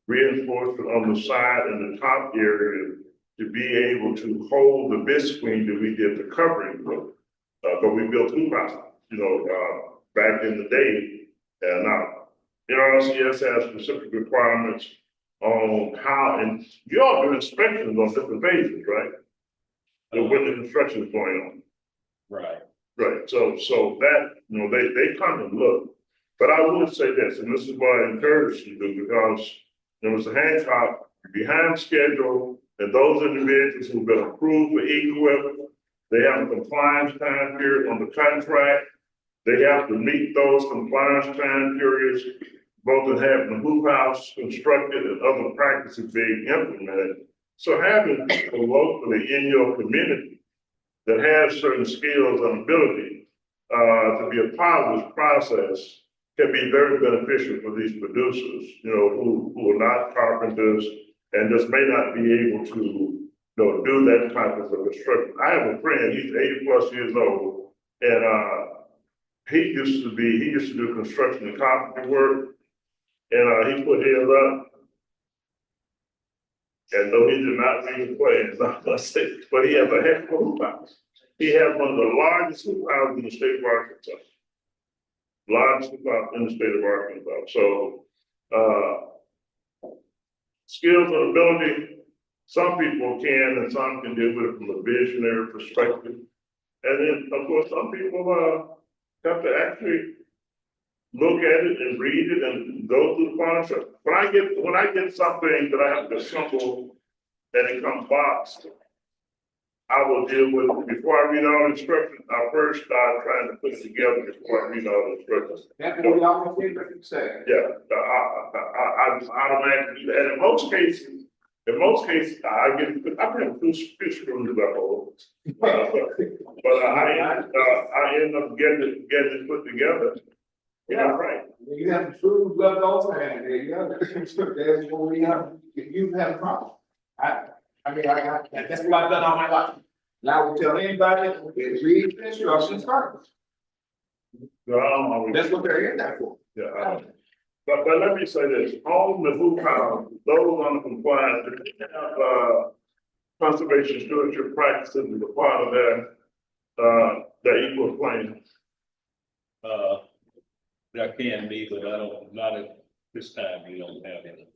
reinforcement on the side and the top area to be able to hold the bisqueen that we did the covering with. But we built hoop houses, back in the day. And now, ALCDC has specific requirements on how, and you all do inspections on different phases, right? When the construction is going on. Right. Right, so that, they come and look. But I would say this, and this is what I encourage you to do, because there was a Hancock behind schedule, and those individuals who've been approved for equipment, they have a compliance time period on the contract. They have to meet those compliance time periods, both in having the hoop house constructed and other practices being implemented. So having people locally in your community that have certain skills and ability to be a part of this process can be very beneficial for these producers, who are not carpenters and just may not be able to, do that type of construction. I have a friend, he's 80+ years old, and he used to do construction and carpentry work, and he put his up. And though he did not read the plans, but he has a heck of a hoop house. He has one of the largest hoop houses in the state of Arkansas. Largest hoop house in the state of Arkansas. So, skills and ability, some people can and some can deal with it from a visionary perspective. And then, of course, some people have to actually look at it and read it and go through the process. When I get something that I have to assemble and it comes boxed, I will deal with it. Before I read all the instructions, I first start trying to put it together before I read all the instructions. That's what we always say. Yeah, I automatically do that. And in most cases, in most cases, I've been through screws level. But I end up getting it put together. Yeah, right. You have the food left over and there you go. There's where we have, you have a problem. I mean, that's what I've done all my life. Now I will tell anybody, read the instructions first. That's what they're in there for. Yeah, but let me say this, on the blue collar, those on the compliance, they have, conservation stewardship practices as a part of their equal plane. That can be, but I don't, not at this time, we don't have any.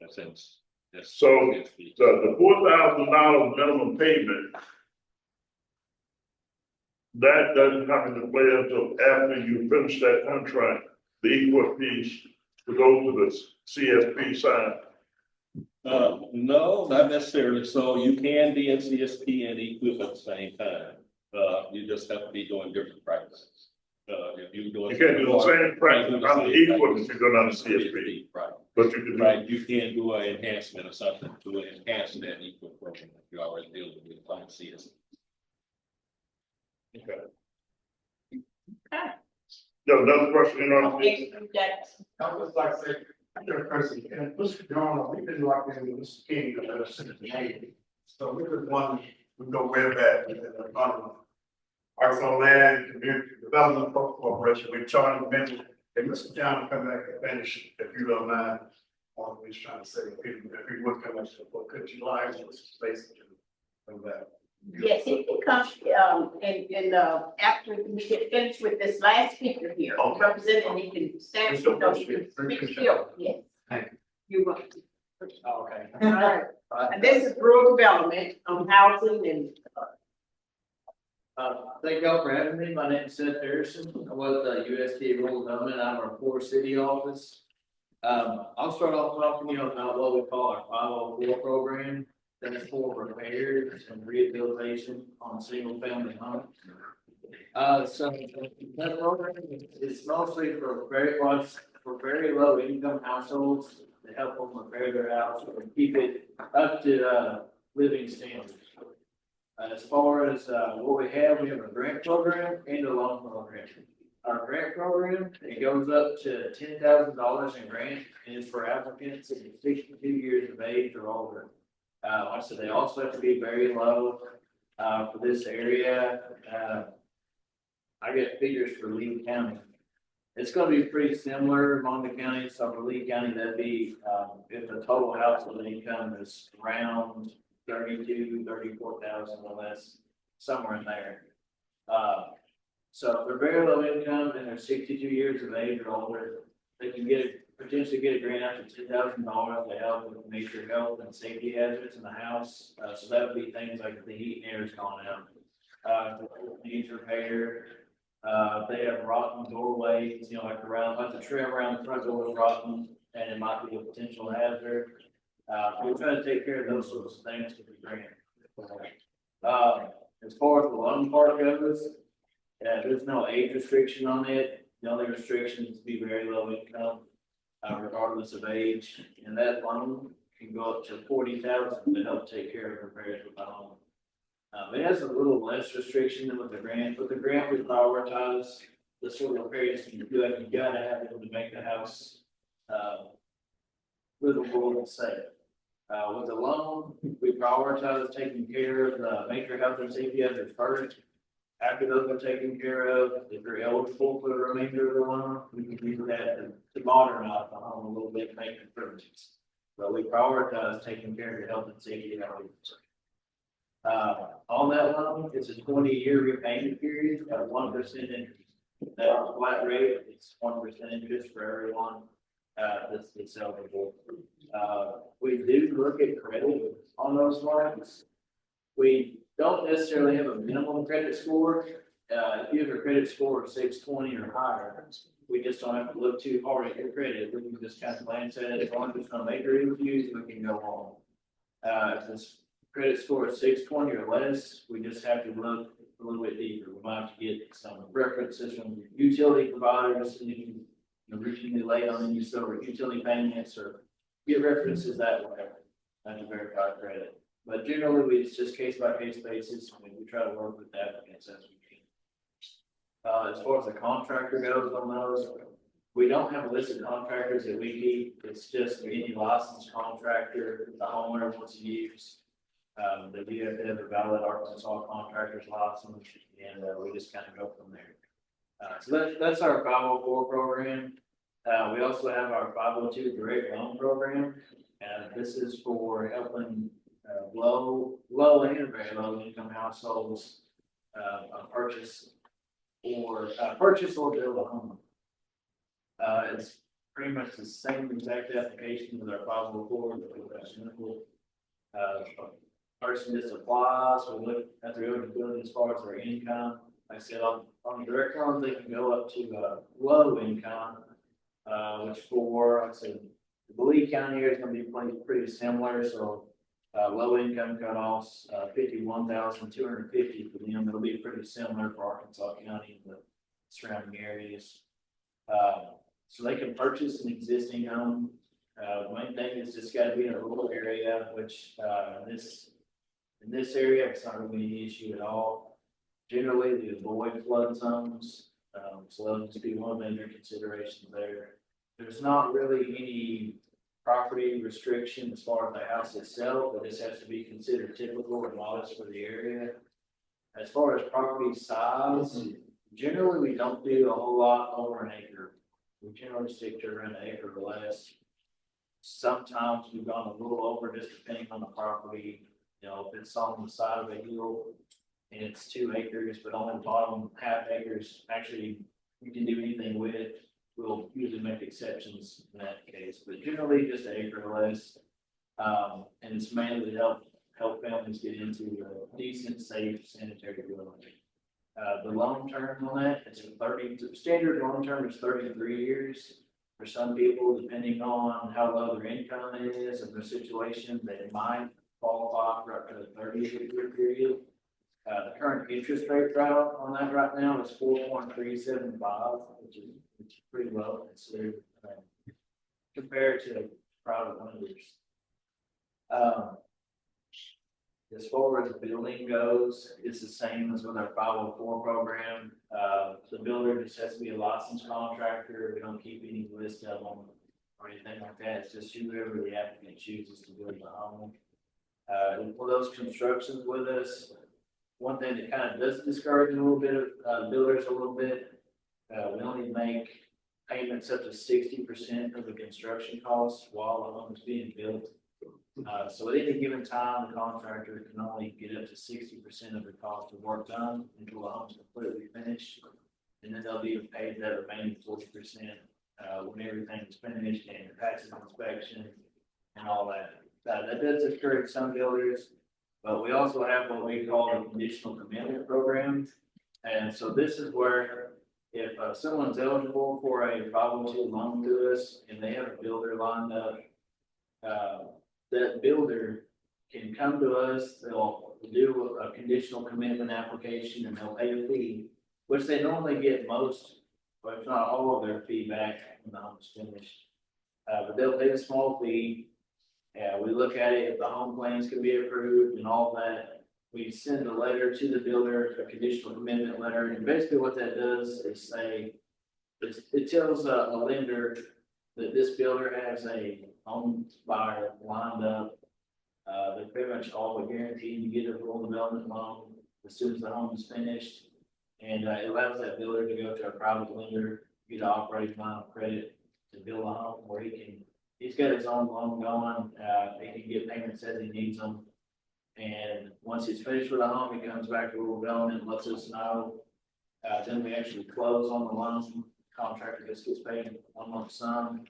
Since. So the $4,000 minimum payment, that doesn't come into play until after you finish that contract, the equal piece to go to the CSP side. No, not necessarily. So you can be in CSP and equip at the same time. You just have to be doing different practices. If you're doing. You can't do the same practice on the equal as you're doing on the CSP. Right. But you can. Right, you can do an enhancement or something to enhance that equal program if you're already dealing with on CSP. Okay. Okay. Yeah, another question, you know. I would like to say, person, and Mr. John, we've been locked in with Mr. King since the 80s. So we just want, we go way back. Arts on Land, Community Development Corporation, we charged a member, and Mr. John will come back and finish, if you don't mind. What we're trying to say, if we would come up, could you lie with space from that? Yes, it comes, and after we get finished with this last speaker here, Okay. representing, he can stand, you know, he can speak still, yes. Thank You want to. Okay. All right, and this is rural development, housing and. Thank y'all for having me. My name is Seth Harrison. I'm with USDA Rural Development. I'm our core city office. I'll start off talking to you about what we call our 504 program. That's for repairs and rehabilitation on single family homes. So that program is mostly for very low income households to help them repair their house or keep it up to living standards. As far as what we have a grant program and a loan program. Our grant program, it goes up to $10,000 in grant, and it's for applicants that are 62 years of age or older. Like I said, they also have to be very low for this area. I get figures for Lee County. It's going to be pretty similar among the counties. So for Lee County, that'd be if the total household income is around 34,000 or less, somewhere in there. So if they're very low income and they're 62 years of age or older, they can potentially get a grant up to $10,000 to help with major health and safety hazards in the house. So that would be things like the heat and air is gone out. Needs repair. They have rotten doorways, you know, like the trim around the front door is rotten and it might be a potential hazard. We're trying to take care of those sorts of things with the grant. As far as the loan part goes, there's no age restriction on it. The only restriction is to be very low income, regardless of age. And that loan can go up to $40,000 to help take care of repairs with the home. It has a little less restriction than with the grant. With the grant, we prioritize the sort of repairs you do. You gotta have it to make the house livable and safe. With the loan, we prioritize taking care of the major health and safety hazards first. After those are taken care of, if you're eligible for the remainder of the loan, we can use that to modernize the home a little bit, make improvements. But we prioritize taking care of your health and safety hazards. On that loan, it's a 20-year repayment period at 1% interest. That's flat rate. It's 1% interest for everyone that's eligible. We do look at credit on those loans. We don't necessarily have a minimum credit score. If you have a credit score of 620 or higher, we just don't have to look too hard at your credit. We can just kind of glance at it. As long as it's going to make reviews, we can go on. If this credit score is 620 or less, we just have to look a little bit deeper. We might have to get some references from utility providers, and you can routinely late on any sort of utility payments or get references that way. to verify credit. But generally, it's just case by case basis, I mean, we try to work with applicants as we can. As far as the contractor goes on those, we don't have a list of contractors that we keep, it's just any licensed contractor the homeowner wants to use. They do have to have a valid Arkansas contractor's license, and we just kind of go from there. So that's our 504 program. We also have our 502 direct loan program, and this is for helping low and very low income households purchase or build a home. It's pretty much the same exact application with our 504, but with a simple person just applies. We look at their eligibility as far as their income. Like I said, on the direct loans, they can go up to low income, which for, like I said, the Lee County area is going to be pretty similar. So low income cutoffs, 51,250 for them. It'll be pretty similar for Arkansas County and the surrounding areas. So they can purchase an existing home. The main thing is just got to be in a rural area, which in this area, it's not really an issue at all. Generally, they avoid flood zones, so that'll just be one of the major considerations there. There's not really any property restriction as far as the house itself, but this has to be considered typical and modest for the area. As far as property size, generally we don't do a whole lot over an acre. We generally stick to around an acre or less. Sometimes we've gone a little over, just depending on the property. You know, if it's on the side of a hill and it's 2 acres, but on the bottom half acres, actually you can do anything with it. We'll usually make exceptions in that case, but generally just an acre or less. And it's mainly to help families get into a decent, safe, sanitary dwelling. The long term on that, it's a standard long term is 33 years. For some people, depending on how low their income is and their situation, they might qualify for up to a 30-year period. The current interest rate on that right now is 4.375, which is pretty low considered compared to private lenders. As far as the building goes, it's the same as with our 504 program. The builder just has to be a licensed contractor. We don't keep any list of them or anything like that. It's just whoever the applicant chooses to build the home. For those constructions with us, one thing that kind of does discourage a little bit of builders a little bit, we only make payments up to 60% of the construction costs while the home is being built. So at any given time, the contractor can only get up to 60% of the cost of work done until the home's completely finished. And then they'll be paid that remaining 40% when everything is finished and taxes inspection and all that. That does discourage some builders, but we also have what we call a conditional commitment program. And so this is where if someone's eligible for a 502 loan to us and they have a builder lined up, that builder can come to us, they'll do a conditional commitment application and they'll pay a fee, which they normally get most, but if not all of their fee back when the home's finished. But they'll pay a small fee. We look at it, if the home plans can be approved and all that. We send a letter to the builder, a conditional commitment letter, and basically what that does is say, it tells a lender that this builder has a home buyer lined up. They're pretty much all but guaranteed to get a full development loan as soon as the home is finished. And it allows that builder to go to a private lender, get an operating line of credit to build a home where he's got his own loan going. He can get payments as he needs them. And once he's finished with the home, he comes back to rural development and lets us know. Then we actually close on the loan. Contractor just gets paid one lump sum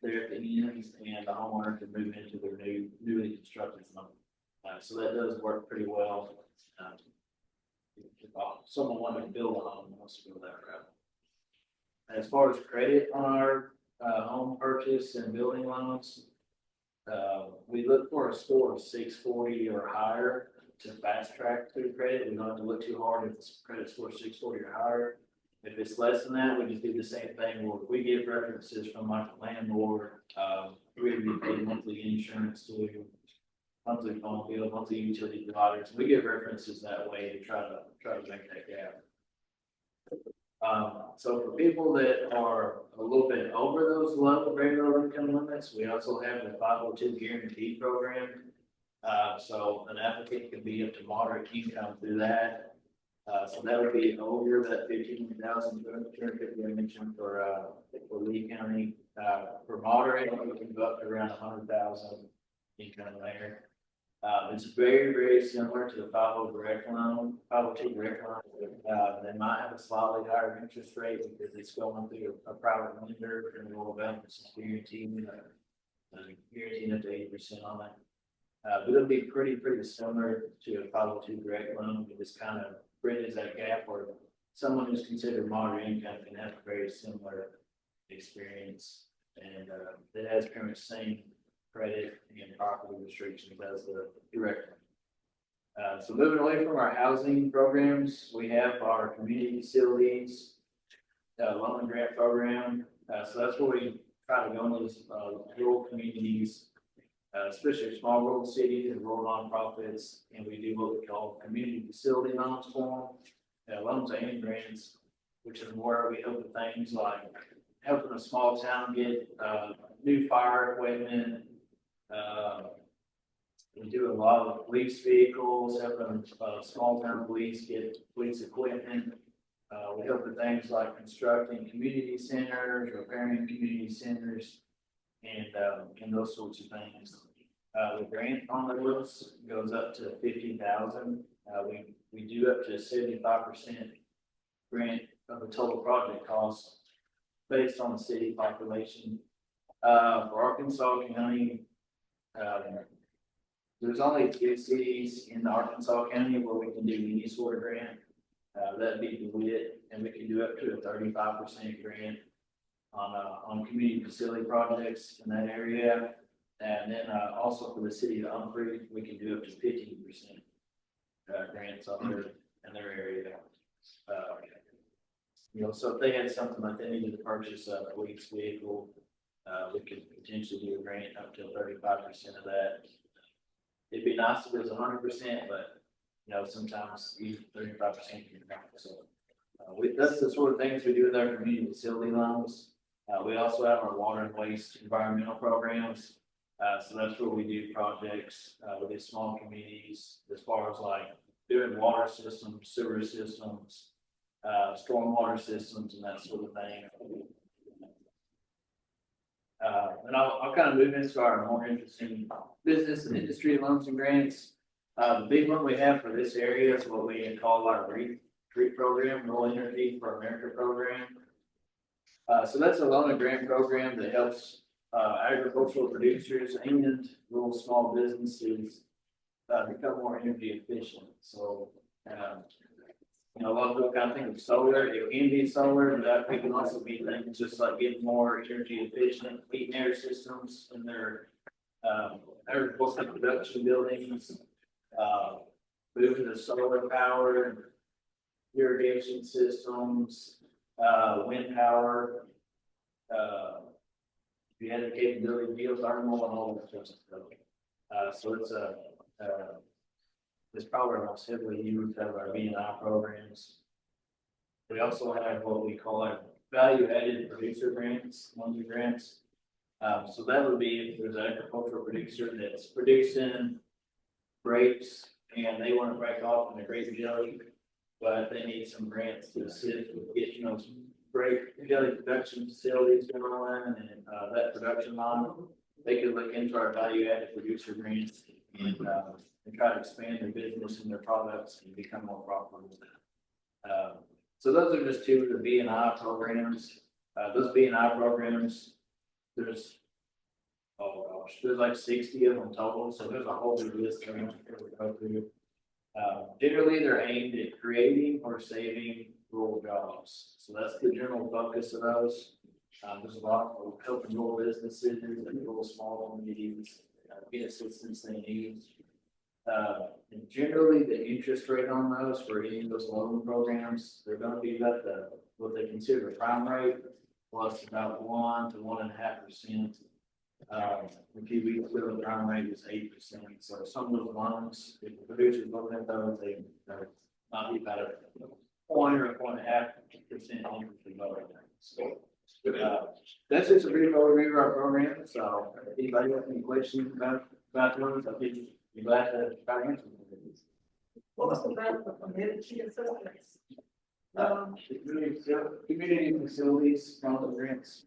there at the end, and the homeowner can move into their newly constructed home. So that does work pretty well. If someone wanted to build a home, wants to go that route. As far as credit on our home purchase and building loans, we look for a score of 640 or higher to fast track through credit. We don't have to look too hard if the credit score is 640 or higher. If it's less than that, we just do the same thing. We get references from like the landlord, we pay monthly insurance to. monthly phone bill, monthly utility providers. We get references that way to try to make that gap. So for people that are a little bit over those low regular income limits, we also have the 502 guarantee program. So an applicant can be up to moderate income through that. So that would be over that 15,250 I mentioned for Lee County. For moderate, we can go up to around 100,000 income there. It's very, very similar to the 502 direct loan. They might have a slightly higher interest rate because it's going through a private lender and the loan balance is guaranteed, guaranteed up to 8% on it. But it'll be pretty similar to a 502 direct loan. It just kind of bridges that gap where someone who's considered moderate income can have a very similar experience. And it has pretty much the same credit and property restrictions as the direct one. So moving away from our housing programs, we have our community facilities, loan and grant program. So that's where we try to go into those rural communities, especially small rural cities and rural nonprofits, and we do what we call community facility loans for them, loans and grants, which is where we help with things like helping a small town get new fire equipment. We do a lot of police vehicles, helping small town police get police equipment. We help with things like constructing community centers, repairing community centers, and those sorts of things. The grant on the list goes up to 50,000. We do up to 75% grant of the total project cost based on the city population. For Arkansas County, there's only 2 cities in Arkansas County where we can do any sort of grant. That'd be DeWitt, and we can do up to a 35% grant on community facility projects in that area. And then also for the city of Humphrey, we can do up to 15% grants on in their area. So if they had something like they needed to purchase a police vehicle, we could potentially do a grant up to 35% of that. It'd be nice if it was 100%, but sometimes even 35% can be enough. So that's the sort of things we do with our community facility loans. We also have our water and waste environmental programs. So that's where we do projects with these small communities as far as like doing water systems, sewer systems, stormwater systems, and that sort of thing. And I'll kind of move into our more interesting business and industry loans and grants. The big one we have for this area is what we call our REAP program, Rural Energy for America program. So that's a loan and grant program that helps agricultural producers and rural small businesses become more energy efficient. So, a lot of people kind of think of solar. It can be solar, but that can also be things just like getting more energy efficient heat and air systems in their agricultural production buildings, moving to solar power, irrigation systems, wind power. If you had the capability of geothermal and all that sorts of stuff. So it's probably our most heavily used out of our B&I programs. We also have what we call our value-added producer grants, loan grants. So that would be if there's an agricultural producer that's producing grapes and they want to break off in a grape jelly, but they need some grants to assist with getting those grape jelly production facilities going and that production line. They could look into our value-added producer grants and try to expand their business and their products and become more profitable. So those are just 2 of the B&I programs. Those B&I programs, there's like 60 of them total. So there's a whole big list of them to go through. Generally, they're aimed at creating or saving rural jobs. So that's the general focus of those. There's a lot of helping rural businesses and rural small communities get assistance they need. And generally, the interest rate on those for any of those loan programs, they're going to be about what they consider a prime rate, plus about 1 to 1.5% A few weeks ago, the crime rate is 8%, so some of those loans, if the producers looking at those, they, might be about a point or a point and a half percent interest rate lower. So, that's just a brief overview of our program, so if anybody has any questions about those, I'll be glad to try to answer them. What was the grant for community assistance? Community facilities, from the grants.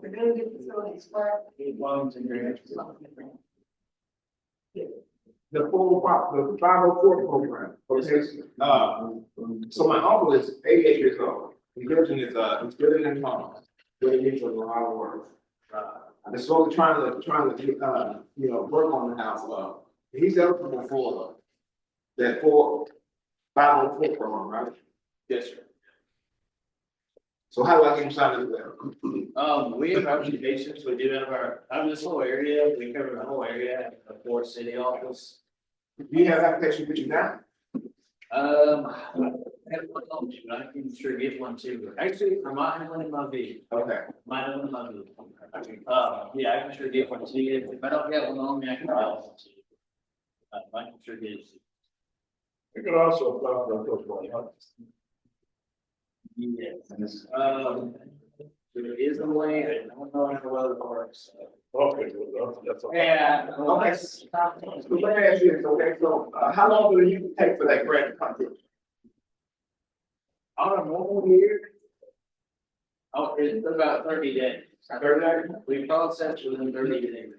Community facilities for. Loans and grants. The full, the 504 program, okay, so my uncle is 88 years old. He's living in home, but he needs a lot of work. I'm slowly trying to, work on the house, he's eligible for that 504 program, right? Yes, sir. So how do I get him signed up there? We have applications, we do have this whole area, we cover the whole area at the Ford City office. Do you have application with you now? I have one on you, but I can sure get one too. Actually, I might have one in my vehicle. Okay. Might have one in my vehicle. Yeah, I can sure get one to you. If I don't get one on me, I can file one to you. I can sure get it. You could also apply for a football. Yes. There is a way, I don't know how well it works. Okay, well, that's. Yeah. Okay. So let me ask you this, okay, so, how long will you take for that grant to come through? On a normal year. Oh, it's about 30 days. 30 days? We process within 30 days.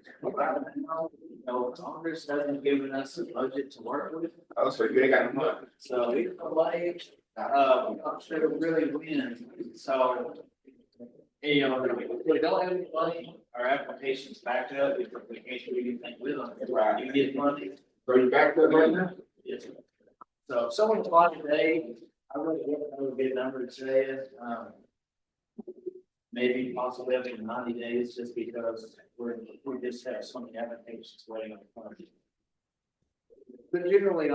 No, Congress hasn't given us a budget to work with, Oh, so you ain't got no money. so we delay. I'm not sure really when, so. You know, if we don't have any money, our application's backed up, if we can't do anything with them, Right. you get money. So you back up right now? Yes. So if someone applied today, I really don't know a good number to say it, maybe possibly up to 90 days, just because we just have so many applications waiting on the fund. But generally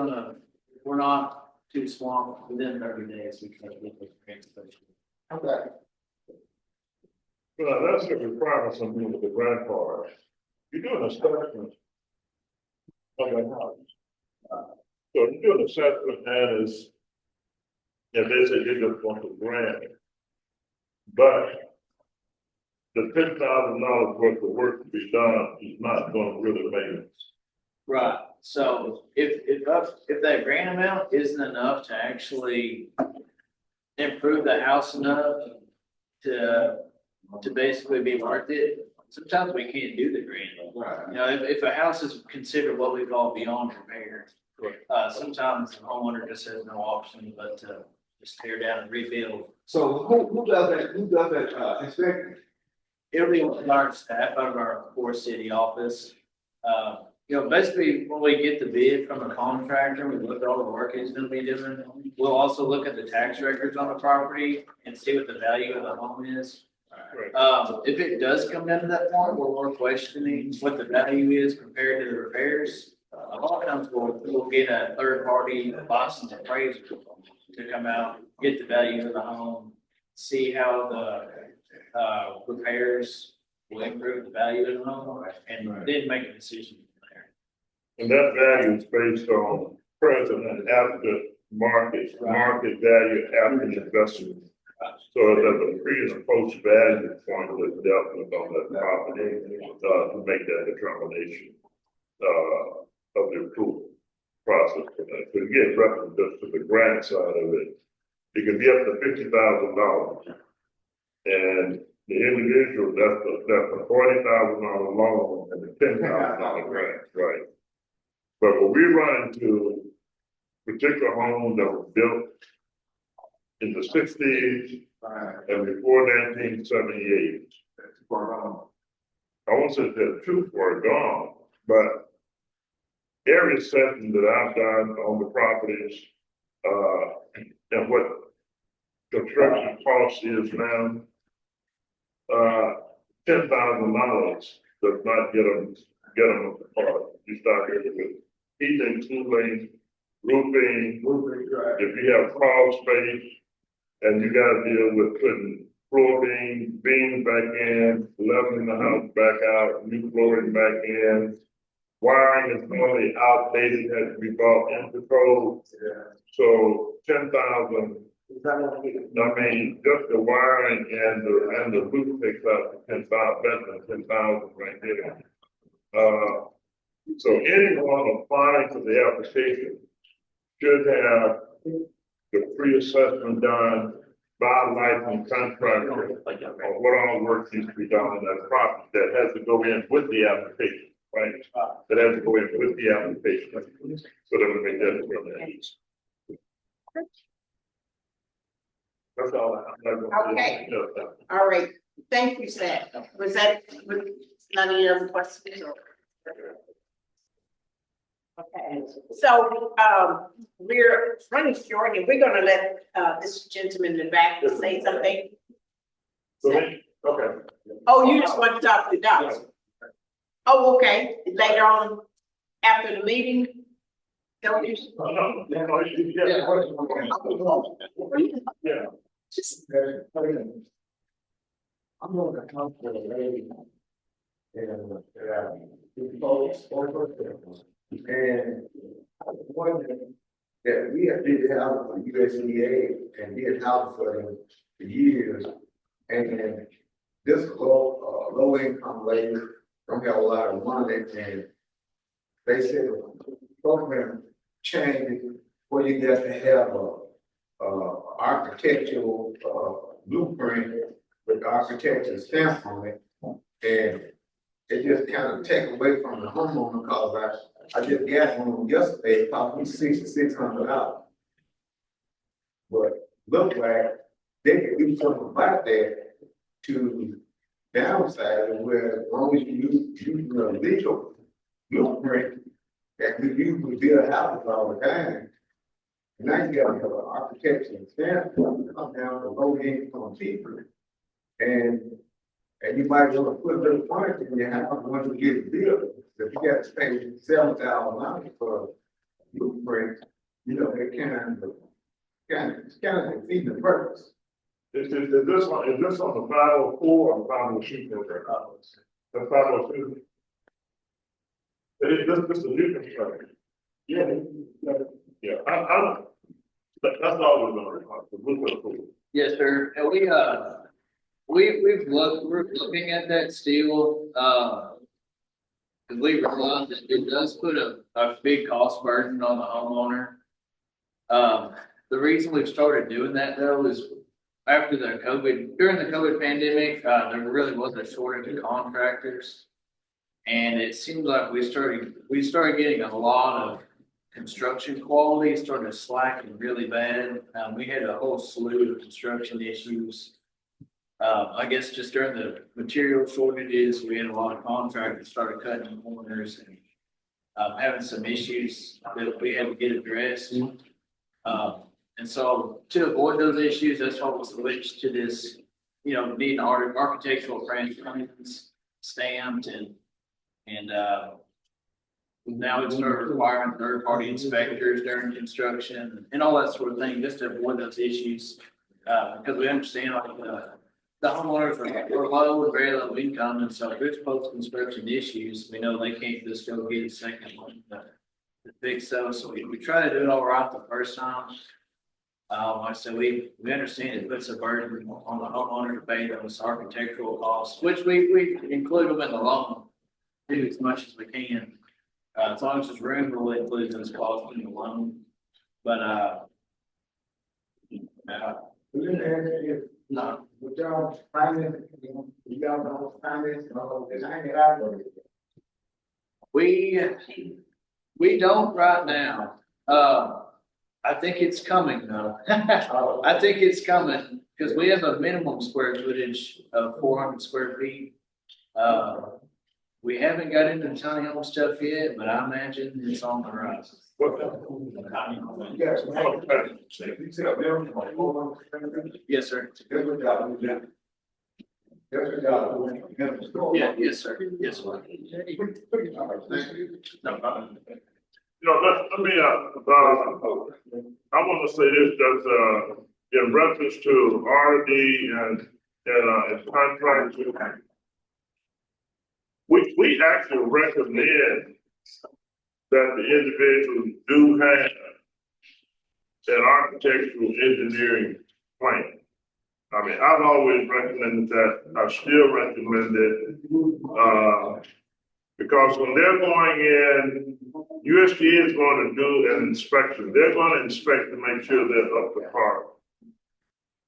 we're not too swamped within 30 days, we can get the transportation. Okay. Well, that's a requirement, something with the grant card. You're doing an assessment of the house. So you do an assessment and is, and they say you just want the grant. But the $10,000 worth of work to be done is not going to really make it. Right, so if that grant amount isn't enough to actually improve the house enough to basically be worth it, sometimes we can't do the grant. Right. You know, if a house is considered what we call beyond repair, sometimes the homeowner just has no option but to just tear down and rebuild. So who does that, inspection? It'll be with our staff out of our core city office. Basically, when we get the bid from a contractor, we look at all the work he's gonna be doing. We'll also look at the tax records on the property and see what the value of the home is. If it does come down to that point where we're questioning what the value is compared to the repairs, a lot of times we'll get a third party licensed appraiser to come out, get the value of the home, see how the repairs will improve the value of the home, and then make a decision from there. And that value is based on present and after market value after investment. So there's a pre and post value point that's dealt with on that property, to make that determination, of the approval process. So again, reference just to the grant side of it, it can be up to $50,000. And the individual, that's a $40,000 loan and a $10,000 grant, right? But when we run into particular homes that were built in the 60s and before 1978, I won't say they're too far gone, but every assessment that I've done on the properties, and what construction cost is now, $10,000 does not get them apart. You start here with heating, cooling, roofing. If you have crawl space and you gotta deal with putting floor beams back in, leveling the house back out, new flooring back in. Wiring is normally outdated, has to be brought into code. So 10,000, I mean, just the wiring and the roof takes up 10,000, better than 10,000 right there. So anyone applying to the application should have the pre-assessment done by a licensed contractor of what all work needs to be done in that property. That has to go in with the application, right? That has to go in with the application, so that we make that determination. That's all I'm gonna say. Okay. All right, thank you, Seth. Was none of your other questions? Or? Okay, so, we're running short and we're gonna let, this gentleman in the back say something. So then, okay. Oh, you just want to talk to the doctor? Oh, okay, later on, after the meeting? Don't you? Yeah. I'm gonna come to the lady. And, and I was wondering that we have did house for USDA and did house for them for years. And this low income lady don't have a lot of money, and they said the program changed where you got to have a architectural blueprint with the architectural stamp on it, and it just kind of take away from the homeowner, because I just got one yesterday, it cost me $6,600. But look like they could do something about that to downside it, where as long as you use the legal blueprint that we use to build houses all the time. Now you gotta have an architectural stamp come down to low income people. And you might want to put a little furniture in your house once you get it built. If you got to pay $7,000 for a blueprint, you know, it it's kind of defeating the purpose. Is this on the 504 or the 502 program? The 502. This is a new construction. Yeah, that's all we're gonna require, the blueprint approval. Yes, sir. And we're looking at that still, because we realize that it does put a big cost burden on the homeowner. The reason we've started doing that though is during the COVID pandemic, there really wasn't a shortage of contractors. And it seems like we started getting a lot of construction quality, started slacking really bad. We had a whole slew of construction issues. I guess just during the material shortages, we had a lot of contractors started cutting corners and having some issues that we had to get addressed. And so to avoid those issues, that's why we switched to this, needing architectural plans stamped and now it's started requiring third-party inspectors during construction and all that sort of thing, just to avoid those issues. Because we understand the homeowners are low and very low income, and so if there's post-construction issues, we know they can't just go get a second one to fix those. So we try to do it all right the first time. Like I said, we understand it puts a burden on the homeowner to pay those architectural costs, which we include them in the loan, do as much as we can. As long as there's room, we'll include those costs in the loan. But no. With y'all finance, you got no finance, no design it out. We don't right now. I think it's coming though. I think it's coming because we have a minimum square footage of 400 square feet. We haven't got into the tiny home stuff yet, but I imagine it's on the rise. Yes, sir. Yeah, yes, sir. Yes, sir. No problem. Let me, I want to say this, that, in reference to RD and contracts. We actually recommend that the individuals do have an architectural engineering plan. I mean, I've always recommended that, I still recommend it, because when they're going in, USDA is going to do an inspection. They're going to inspect to make sure they're up to par.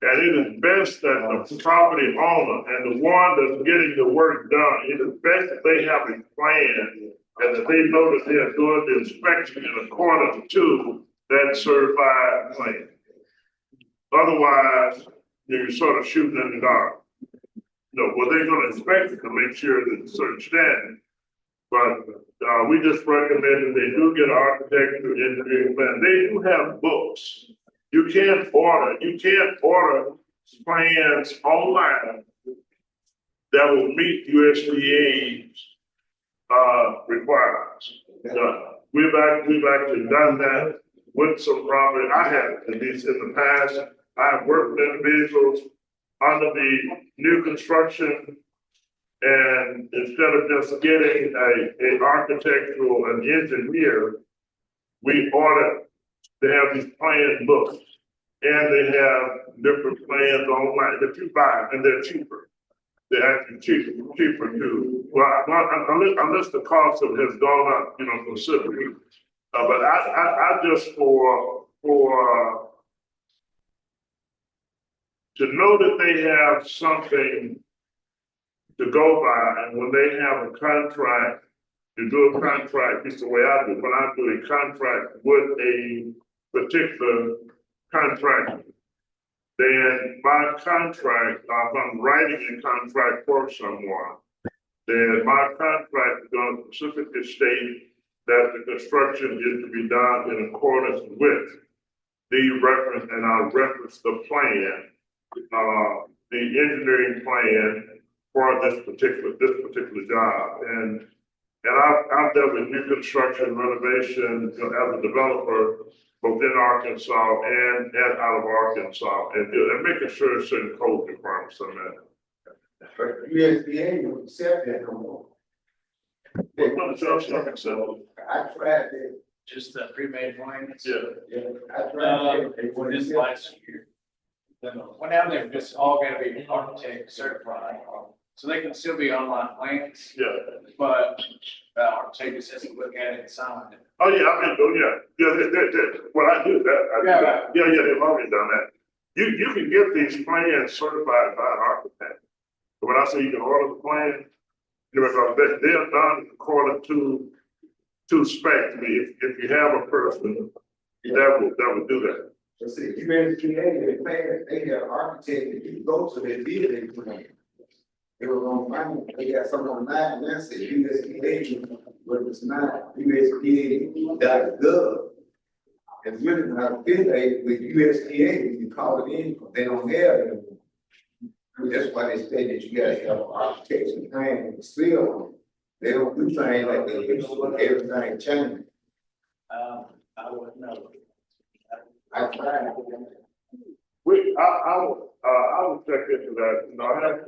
And it is best that the property owner and the one that's getting the work done, it is best that they have a plan and that they know that they are doing the inspection in accordance to that certified plan. Otherwise, you're sort of shooting in the dark. No, well, they're gonna inspect it to make sure that it's certain standard. But, we just recommend that they do get an architectural engineering plan. They do have books. You can't order plans online that will meet USDA's, requirements. We've actually done that with some property. I have, at least in the past, I have worked with individuals under the new construction, and instead of just getting an architectural, an engineer, we ordered to have these plan books, and they have different plans online that you buy, and they're cheaper. They're actually cheaper too. Well, unless the cost of it has gone up, considerably. But I just for to know that they have something to go by, and when they have a contract, to do a contract, it's the way I do. When I do a contract with a particular contractor, then my contract, if I'm writing a contract for someone, then my contract is going to specifically state that the construction is to be done in accordance with the reference, and I'll reference the plan, the engineering plan for this particular job. And I've dealt with new construction, renovation, as a developer, both in Arkansas and out of Arkansas, and making sure certain code requirements are met. But USDA won't accept that no more. We're going to show something, so. I tried it. Just the pre-made plans. Yeah, I tried it. For this last year. Well, now they're just all gonna be architect certified, so they can still be online plans. Yeah. But, architect just has to look at it and sign it. Oh, yeah, I mean, when I do that, they've already done that. You can get these plans certified by an architect. But when I say you can order the plan, because they're done according to spec. I mean, if you have a person, that would do that. So see, USDA, they have architect, if you go to their building plan. They were gonna find, they got something online, and that's it, USDA, but it's not USDA.gov. It's really not affiliated with USDA, you call it in, they don't have it. That's why they say that you gotta have an architecture plan, and still, they don't do things like they used to, everything changes. I wouldn't know. I tried. I would check into that. I have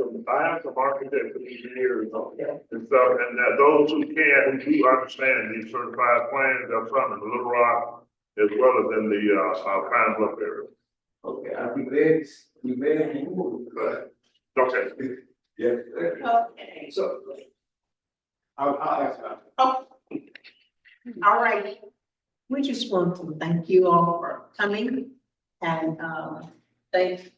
some architects and engineers and stuff, and that those who do understand these certified plans, are from in Little Rock as well as in the Pine Bluff area. Okay, I'll be glad you move, but. Okay. Yeah. Okay. So. I'll ask. All right. We just want to thank you all for coming and thank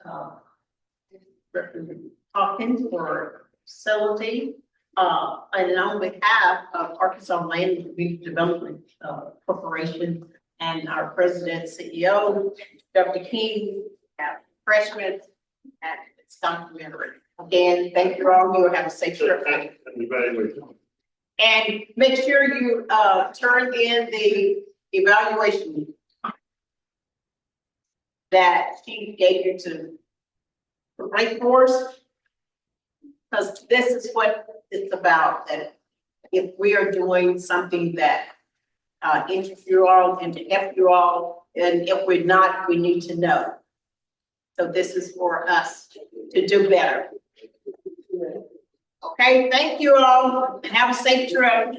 Representative Hawkins for facility. And on behalf of Arkansas Land and Community Development Corporation and our president, CEO, Dr. King, freshman at Stuttgart. Again, thank you all. You have a safe trip. And make sure you turn in the evaluation that she gave you to rank for us. Because this is what it's about, that if we are doing something that interests you all and to help you all, and if we're not, we need to know. So this is for us to do better. Okay, thank you all. Have a safe trip.